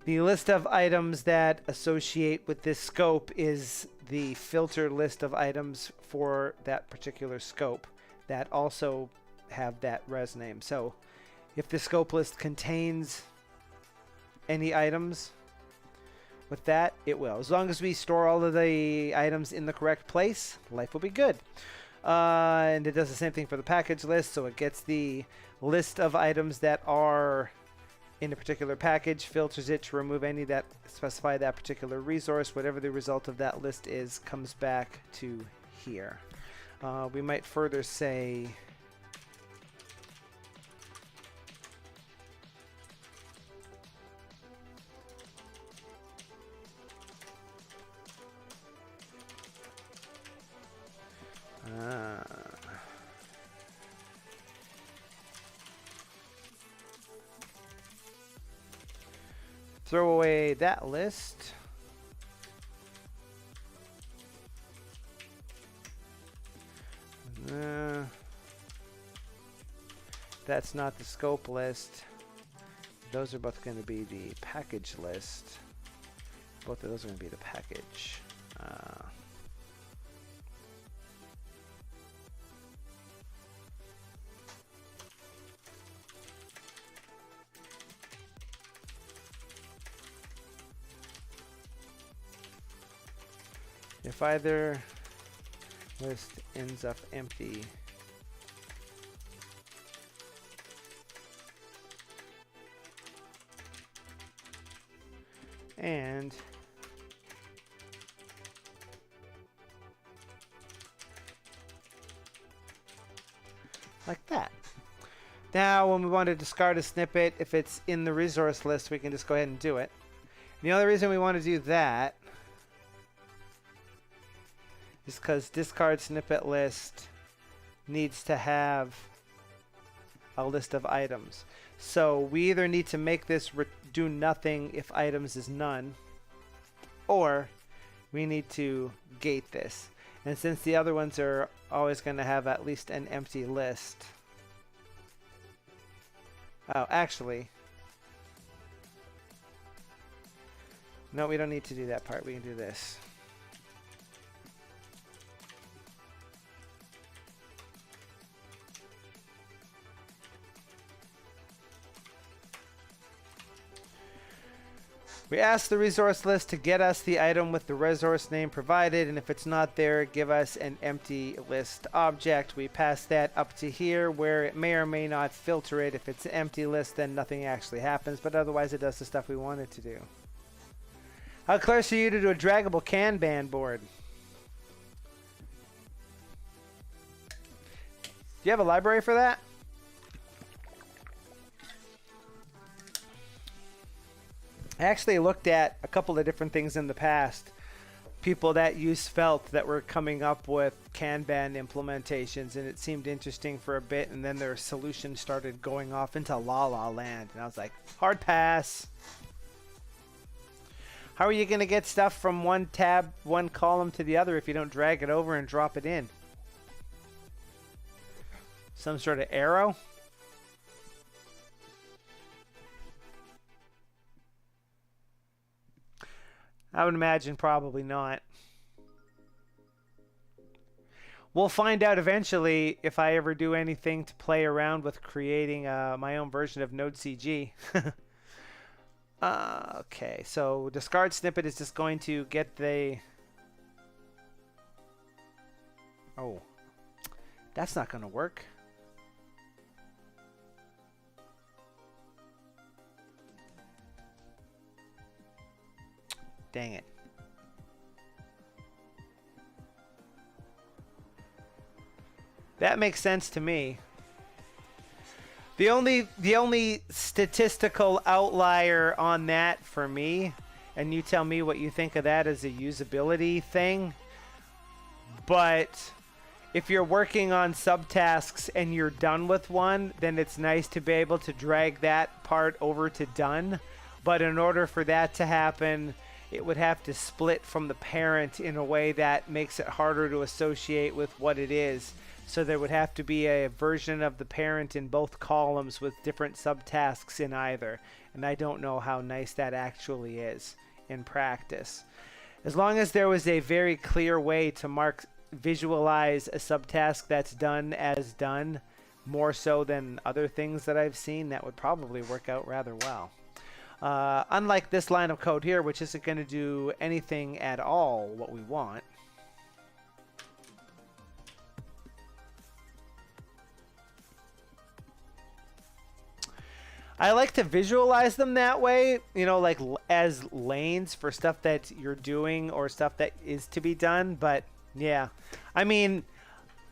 the list of items that associate with this scope is the filter list of items for that particular scope that also have that res name. So if the scope list contains any items with that, it will. As long as we store all of the items in the correct place, life will be good. And it does the same thing for the package list, so it gets the list of items that are in a particular package, filters it to remove any that specify that particular resource. Whatever the result of that list is comes back to here. We might further say throw away that list. That's not the scope list. Those are both going to be the package list. Both of those are going to be the package. If either list ends up empty, and like that. Now when we want to discard a snippet, if it's in the resource list, we can just go ahead and do it. The only reason we want to do that is because discard snippet list needs to have a list of items. So we either need to make this do nothing if items is none, or we need to gate this. And since the other ones are always going to have at least an empty list. Oh, actually, no, we don't need to do that part. We can do this. We ask the resource list to get us the item with the resource name provided, and if it's not there, give us an empty list object. We pass that up to here where it may or may not filter it. If it's an empty list, then nothing actually happens, but otherwise it does the stuff we want it to do. How close are you to do a draggable Kanban board? Do you have a library for that? I actually looked at a couple of different things in the past. People that use Felt that were coming up with Kanban implementations, and it seemed interesting for a bit, and then their solution started going off into La La Land, and I was like, hard pass. How are you going to get stuff from one tab, one column to the other if you don't drag it over and drop it in? Some sort of arrow? I would imagine probably not. We'll find out eventually if I ever do anything to play around with creating my own version of Node.cg. Okay, so discard snippet is just going to get the... Oh, that's not going to work. Dang it. That makes sense to me. The only statistical outlier on that for me, and you tell me what you think of that as a usability thing, but if you're working on subtasks and you're done with one, then it's nice to be able to drag that part over to done. But in order for that to happen, it would have to split from the parent in a way that makes it harder to associate with what it is. So there would have to be a version of the parent in both columns with different subtasks in either. And I don't know how nice that actually is in practice. As long as there was a very clear way to visualize a subtask that's done as done, more so than other things that I've seen, that would probably work out rather well. Unlike this line of code here, which isn't going to do anything at all what we want. I like to visualize them that way, you know, like as lanes for stuff that you're doing or stuff that is to be done. But yeah, I mean,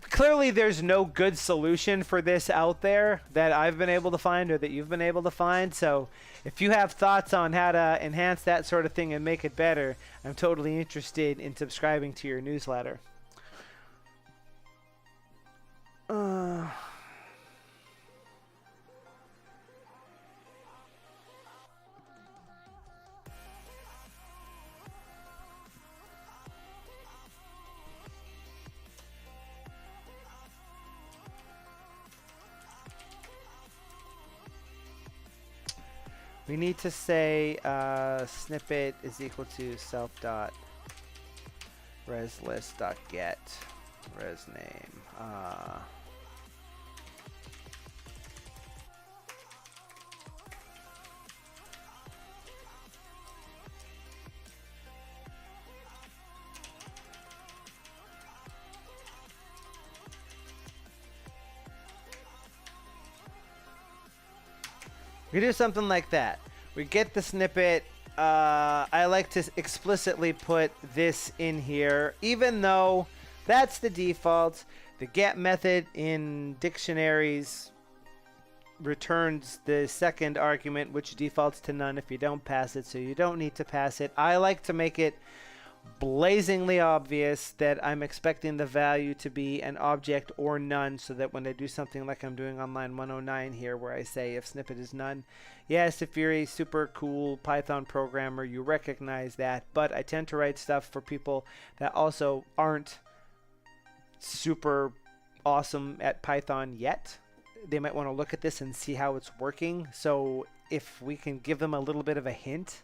clearly there's no good solution for this out there that I've been able to find or that you've been able to find. So if you have thoughts on how to enhance that sort of thing and make it better, I'm totally interested in subscribing to your newsletter. We need to say snippet is equal to self dot res list dot get res name. We do something like that. We get the snippet. I like to explicitly put this in here, even though that's the default. The get method in dictionaries returns the second argument, which defaults to none if you don't pass it, so you don't need to pass it. I like to make it blazingly obvious that I'm expecting the value to be an object or none, so that when I do something like I'm doing on line 109 here, where I say if snippet is none, yes, if you're a super cool Python programmer, you recognize that. But I tend to write stuff for people that also aren't super awesome at Python yet. They might want to look at this and see how it's working. So if we can give them a little bit of a hint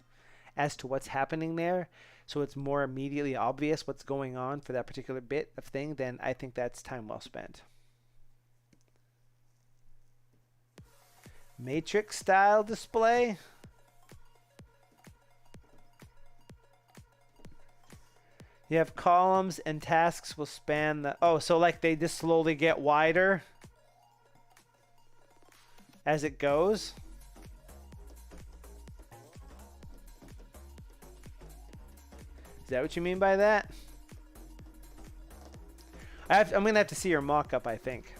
as to what's happening there, so it's more immediately obvious what's going on for that particular bit of thing, then I think that's time well spent. Matrix style display. You have columns and tasks will span the... Oh, so like they just slowly get wider as it goes. Is that what you mean by that? I'm going to have to see your mock-up, I think.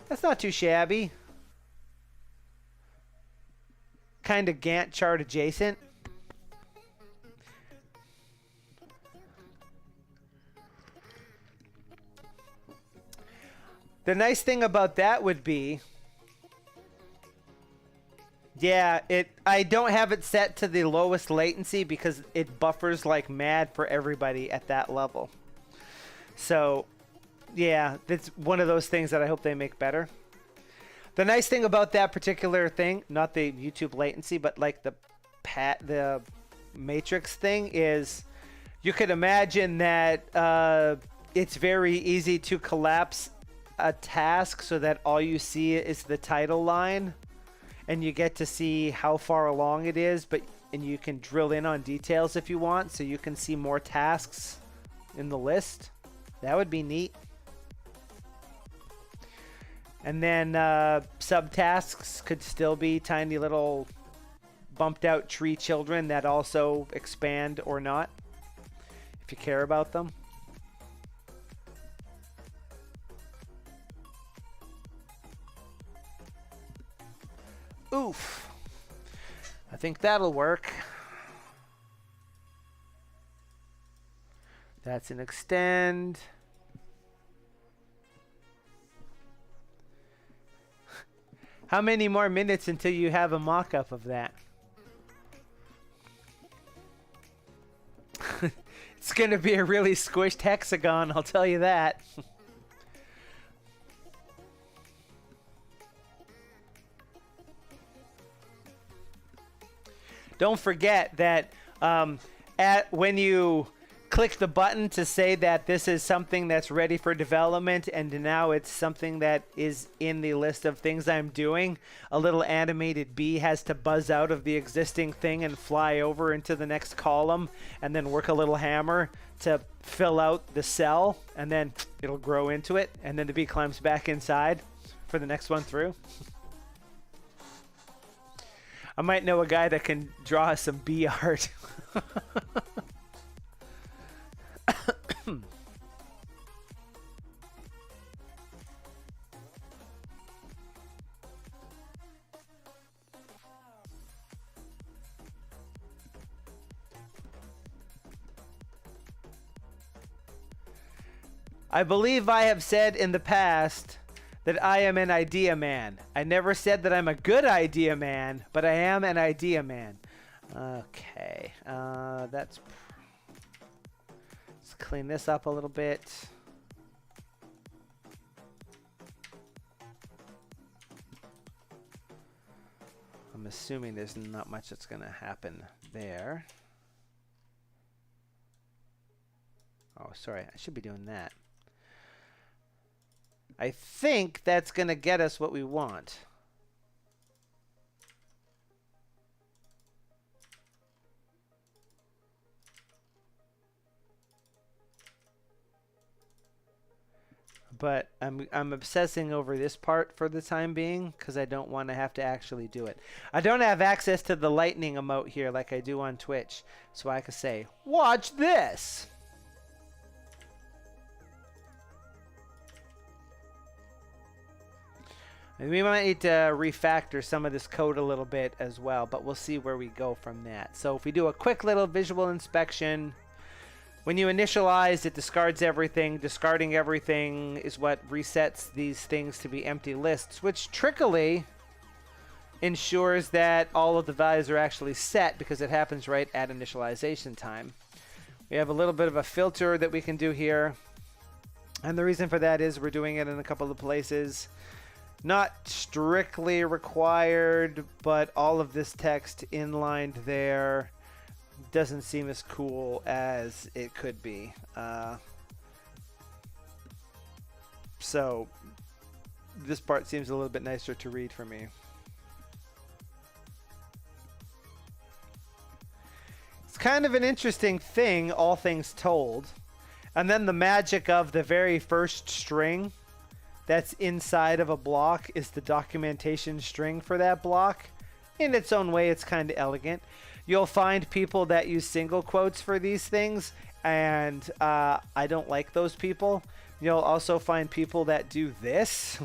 That's not too shabby. Kind of Gantt chart adjacent. The nice thing about that would be... Yeah, I don't have it set to the lowest latency because it buffers like mad for everybody at that level. So, yeah, that's one of those things that I hope they make better. The nice thing about that particular thing, not the YouTube latency, but like the matrix thing, is you could imagine that it's very easy to collapse a task so that all you see is the title line. And you get to see how far along it is, and you can drill in on details if you want, so you can see more tasks in the list. That would be neat. And then subtasks could still be tiny little bumped out tree children that also expand or not, if you care about them. Oof. I think that'll work. That's an extend. How many more minutes until you have a mock-up of that? It's going to be a really squished hexagon, I'll tell you that. Don't forget that when you click the button to say that this is something that's ready for development, and now it's something that is in the list of things I'm doing, a little animated bee has to buzz out of the existing thing and fly over into the next column, and then work a little hammer to fill out the cell, and then it'll grow into it, and then the bee climbs back inside for the next one through. I might know a guy that can draw us some bee art. I believe I have said in the past that I am an idea man. I never said that I'm a good idea man, but I am an idea man. Okay, let's clean this up a little bit. I'm assuming there's not much that's going to happen there. Oh, sorry, I should be doing that. I think that's going to get us what we want. But I'm obsessing over this part for the time being because I don't want to have to actually do it. I don't have access to the lightning emote here like I do on Twitch, so I can say, watch this. And we might need to refactor some of this code a little bit as well, but we'll see where we go from that. So if we do a quick little visual inspection, when you initialize, it discards everything. Discarding everything is what resets these things to be empty lists, which trickily ensures that all of the values are actually set because it happens right at initialization time. We have a little bit of a filter that we can do here. And the reason for that is we're doing it in a couple of places. Not strictly required, but all of this text inlined there doesn't seem as cool as it could be. So this part seems a little bit nicer to read for me. It's kind of an interesting thing, all things told. And then the magic of the very first string that's inside of a block is the documentation string for that block. In its own way, it's kind of elegant. You'll find people that use single quotes for these things, and I don't like those people. You'll also find people that do this.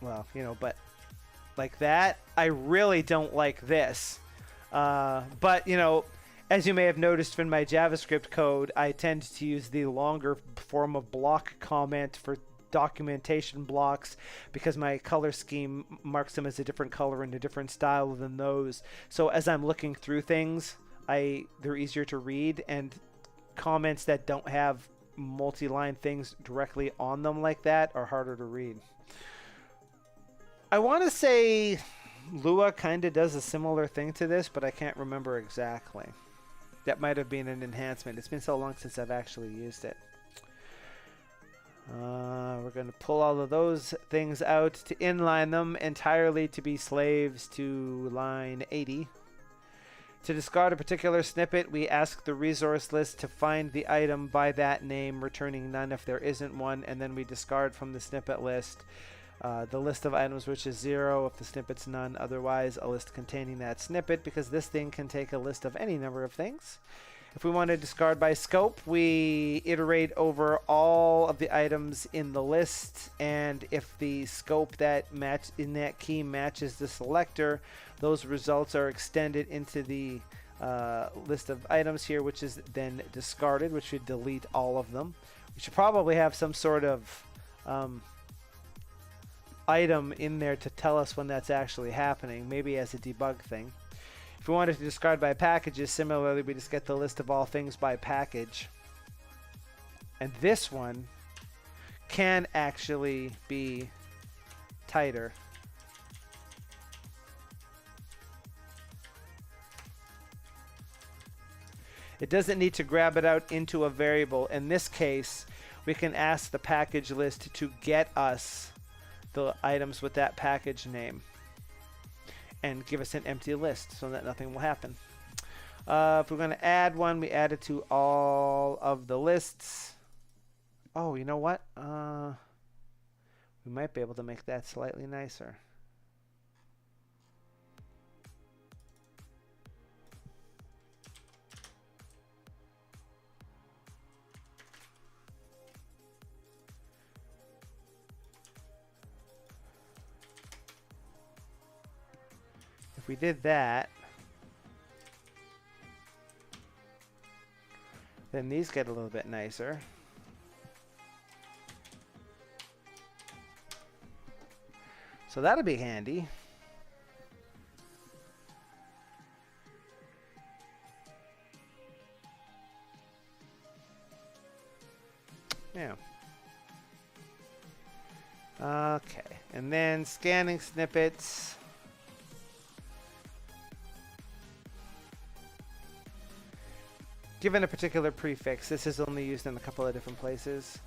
Well, you know, but like that. I really don't like this. But, you know, as you may have noticed from my JavaScript code, I tend to use the longer form of block comment for documentation blocks because my color scheme marks them as a different color and a different style than those. So as I'm looking through things, they're easier to read, and comments that don't have multi-line things directly on them like that are harder to read. I want to say Lua kind of does a similar thing to this, but I can't remember exactly. That might have been an enhancement. It's been so long since I've actually used it. We're going to pull all of those things out to inline them entirely to be slaves to line 80. To discard a particular snippet, we ask the resource list to find the item by that name, returning none if there isn't one, and then we discard from the snippet list the list of items, which is 0 if the snippet's none, otherwise a list containing that snippet, because this thing can take a list of any number of things. If we want to discard by scope, we iterate over all of the items in the list, and if the scope that match in that key matches the selector, those results are extended into the list of items here, which is then discarded, which should delete all of them. We should probably have some sort of item in there to tell us when that's actually happening, maybe as a debug thing. If we wanted to discard by packages, similarly, we just get the list of all things by package. And this one can actually be tighter. It doesn't need to grab it out into a variable. In this case, we can ask the package list to get us the items with that package name and give us an empty list so that nothing will happen. If we're going to add one, we add it to all of the lists. Oh, you know what? We might be able to make that slightly nicer. If we did that, then these get a little bit nicer. So that'll be handy. Yeah. Okay, and then scanning snippets. Given a particular prefix, this is only used in a couple of different places.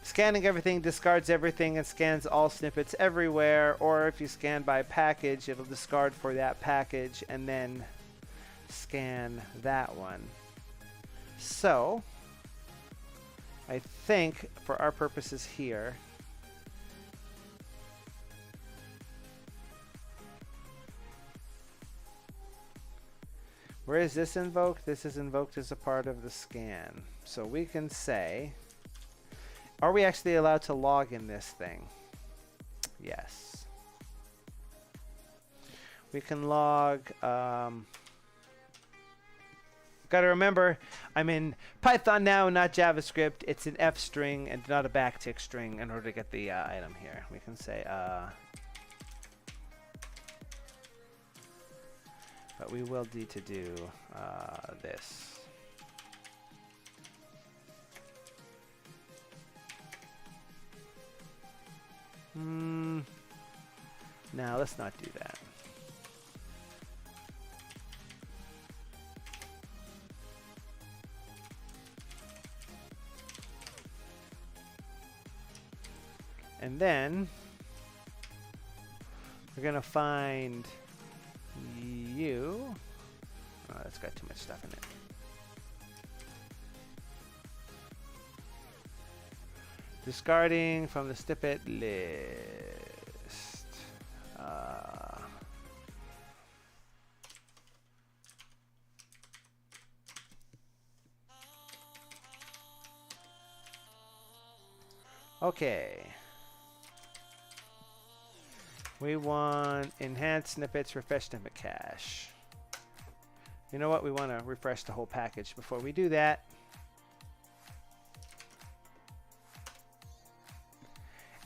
Scanning everything discards everything and scans all snippets everywhere, or if you scan by package, it'll discard for that package and then scan that one. So, I think for our purposes here, where is this invoked? This is invoked as a part of the scan. So we can say, are we actually allowed to log in this thing? Yes. We can log, gotta remember, I'm in Python now, not JavaScript. It's an F string and not a backtick string in order to get the item here. We can say, but we will need to do this. No, let's not do that. And then we're gonna find you. Oh, that's got too much stuff in it. Discarding from the snippet list. Okay. We want enhanced snippets, refresh snippet cache. You know what? We want to refresh the whole package before we do that.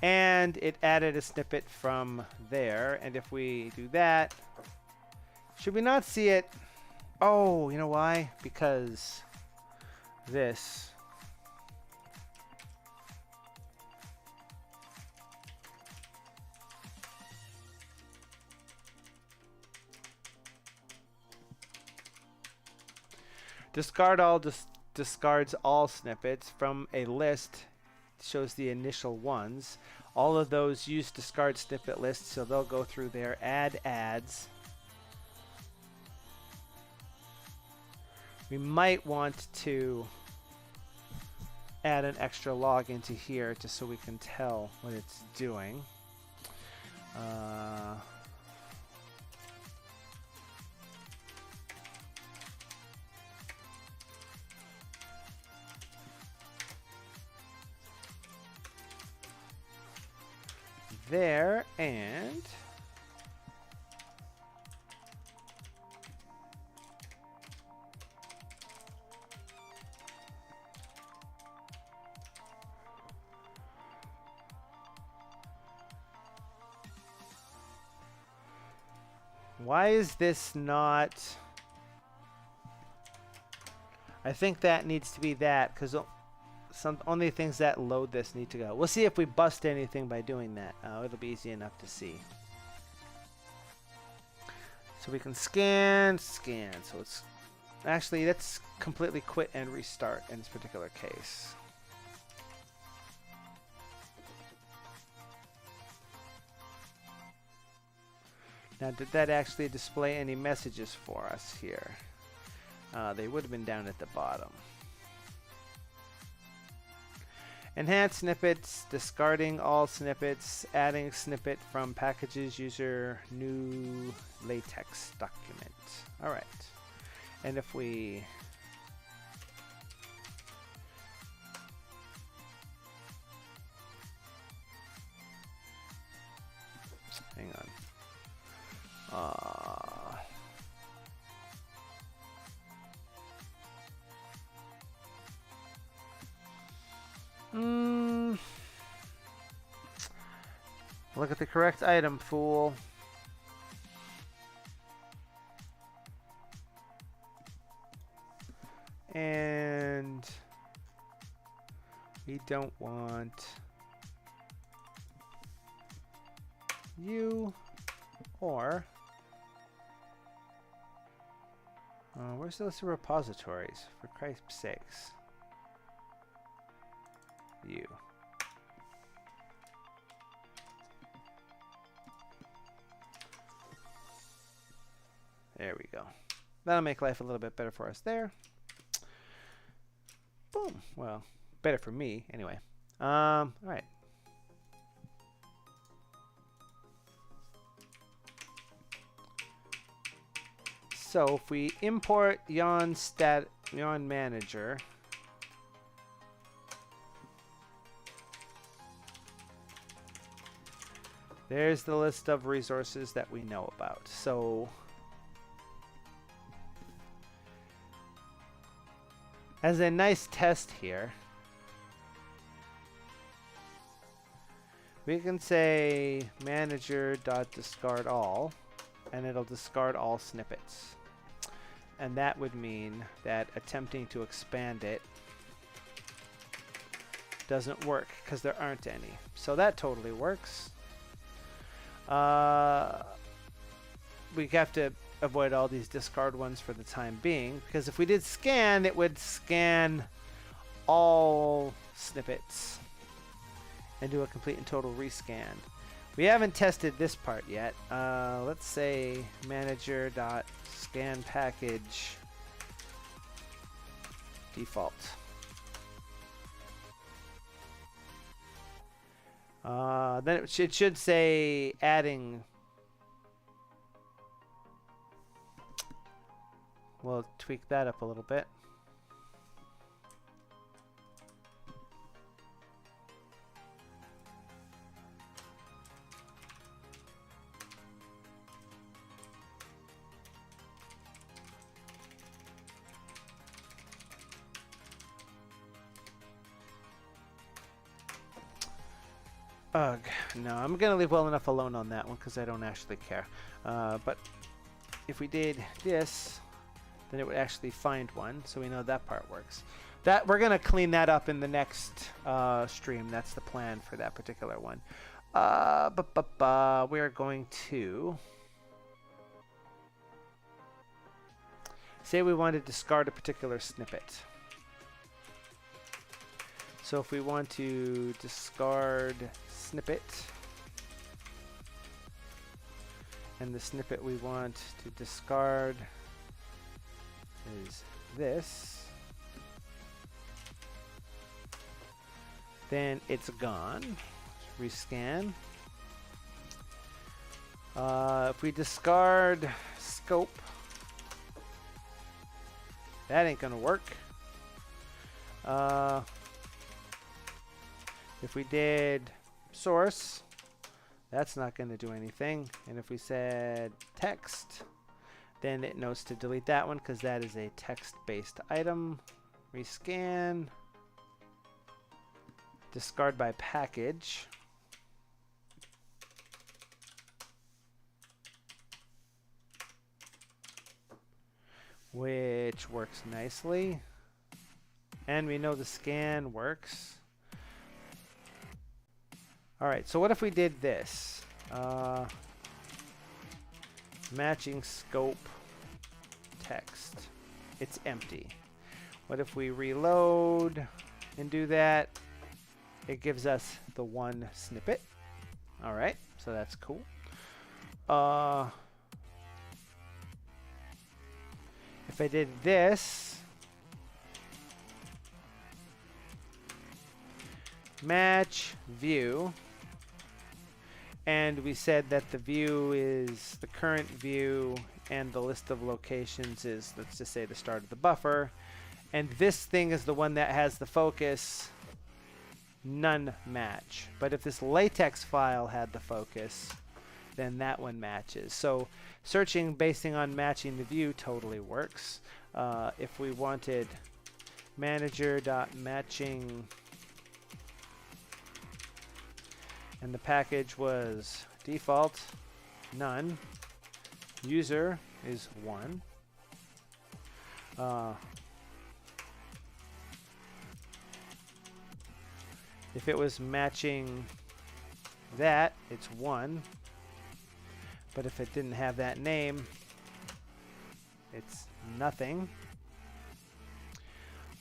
And it added a snippet from there. And if we do that, should we not see it? Oh, you know why? Because this. Discard all discards all snippets from a list. Shows the initial ones. All of those use discard snippet lists, so they'll go through there. Add adds. We might want to add an extra log into here just so we can tell what it's doing. There, and why is this not? I think that needs to be that, because only things that load this need to go. We'll see if we bust anything by doing that. It'll be easy enough to see. So we can scan. So let's Actually, let's completely quit and restart in this particular case. Now, did that actually display any messages for us here? They would have been down at the bottom. Enhance snippets, discarding all snippets, adding snippet from packages, user, new latex document. All right. And if we hang on. Look at the correct item, fool. And we don't want you or where's the list of repositories, for Christ's sakes? You. There we go. That'll make life a little bit better for us there. Boom. Well, better for me anyway. All right. So if we import yon manager, there's the list of resources that we know about. So as a nice test here, we can say manager.discard all, and it'll discard all snippets. And that would mean that attempting to expand it doesn't work because there aren't any. So that totally works. We have to avoid all these discard ones for the time being, because if we did scan, it would scan all snippets and do a complete and total rescan. We haven't tested this part yet. Let's say manager.scan package default. Then it should say adding. We'll tweak that up a little bit. Ugh, no, I'm gonna leave well enough alone on that one because I don't actually care. But if we did this, then it would actually find one, so we know that part works. That we're gonna clean that up in the next stream. That's the plan for that particular one. We are going to say we want to discard a particular snippet. So if we want to discard snippet, and the snippet we want to discard is this, then it's gone. Rescan. If we discard scope, that ain't gonna work. If we did source, that's not going to do anything. And if we said text, then it knows to delete that one because that is a text-based item. Rescan. Discard by package. Which works nicely. And we know the scan works. Alright, so what if we did this? Matching scope text it's empty. What if we reload and do that? It gives us the one snippet. All right, so that's cool. If I did this, match view, and we said that the view is the current view and the list of locations is, let's just say, the start of the buffer, and this thing is the one that has the focus, none match. But if this latex file had the focus, then that one matches. So searching basing on matching the view totally works. If we wanted manager.matching, and the package was default none, user is 1. If it was matching that, it's 1. But if it didn't have that name, it's nothing.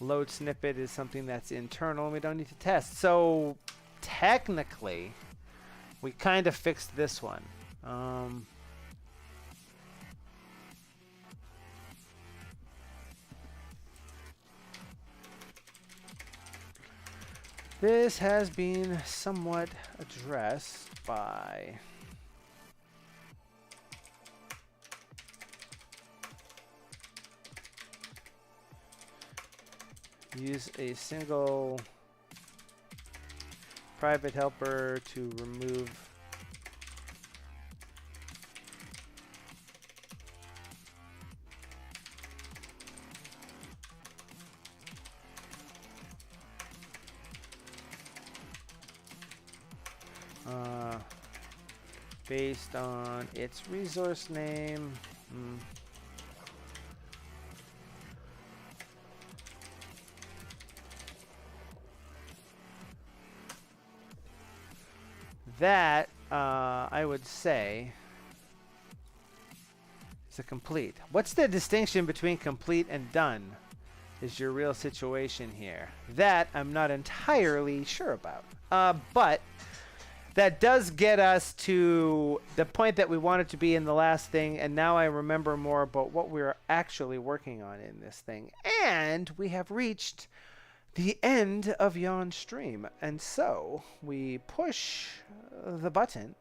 Load snippet is something that's internal and we don't need to test. So technically, we kind of fixed this one. This has been somewhat addressed by use a single private helper to remove based on its resource name. That, I would say, is a complete. What's the distinction between complete and done is your real situation here? That I'm not entirely sure about. But that does get us to the point that we wanted to be in the last thing, and now I remember more about what we're actually working on in this thing. And we have reached the end of Yawn Stream, and so we push the button.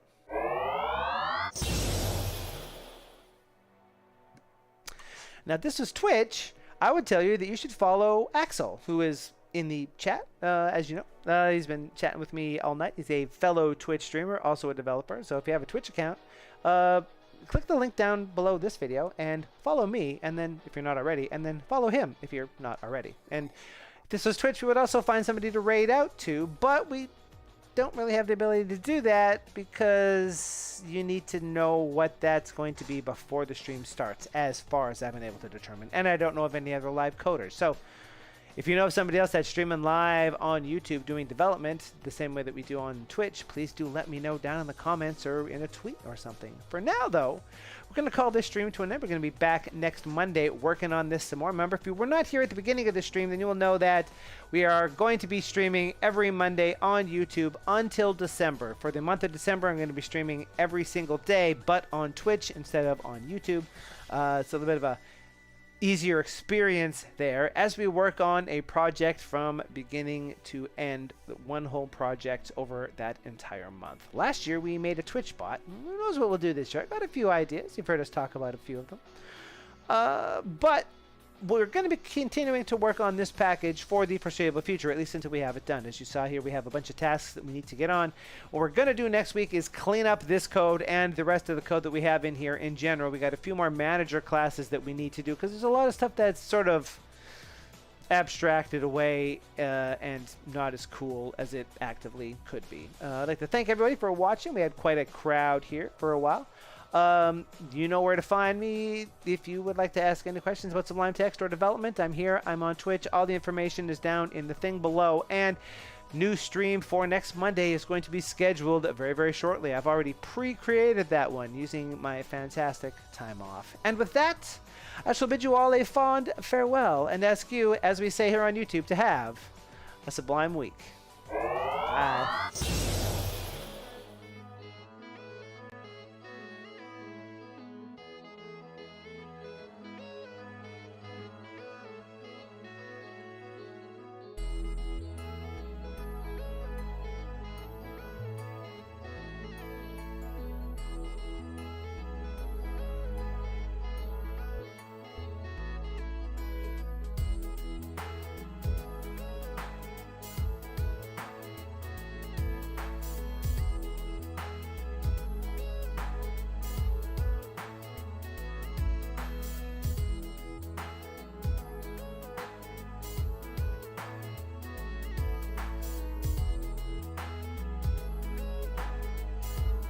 Now, this is Twitch. I would tell you that you should follow Axel, who is in the chat, as you know. He's been chatting with me all night. He's a fellow Twitch streamer, also a developer. So if you have a Twitch account, click the link down below this video and follow me, and then if you're not already, and then follow him if you're not already. And if this was Twitch, we would also find somebody to raid out to, but we don't really have the ability to do that because you need to know what that's going to be before the stream starts, as far as I've been able to determine. And I don't know of any other live coders. So if you know of somebody else that's streaming live on YouTube doing development the same way that we do on Twitch, please do let me know down in the comments or in a tweet or something. For now, though, we're going to call this stream to an end. We're going to be back next Monday working on this some more. Remember, if you were not here at the beginning of the stream, then you will know that we are going to be streaming every Monday on YouTube until December. For the month of December, I'm going to be streaming every single day, but on Twitch instead of on YouTube. It's a little bit of a easier experience there as we work on a project from beginning to end, one whole project over that entire month. Last year we made a Twitch bot. Who knows what we'll do this year? I've got a few ideas. You've heard us talk about a few of them. But we're going to be continuing to work on this package for the foreseeable future, at least until we have it done. As you saw here, we have a bunch of tasks that we need to get on. What we're going to do next week is clean up this code and the rest of the code that we have in here in general. We got a few more manager classes that we need to do because there's a lot of stuff that's sort of abstracted away and not as cool as it actively could be. I'd like to thank everybody for watching. We had quite a crowd here for a while. You know where to find me if you would like to ask any questions about Sublime Text or development. I'm here. I'm on Twitch. All the information is down in the thing below. And new stream for next Monday is going to be scheduled very, very shortly. I've already pre-created that one using my fantastic time off. And with that, I shall bid you all a fond farewell and ask you, as we say here on YouTube, to have a sublime week. Bye.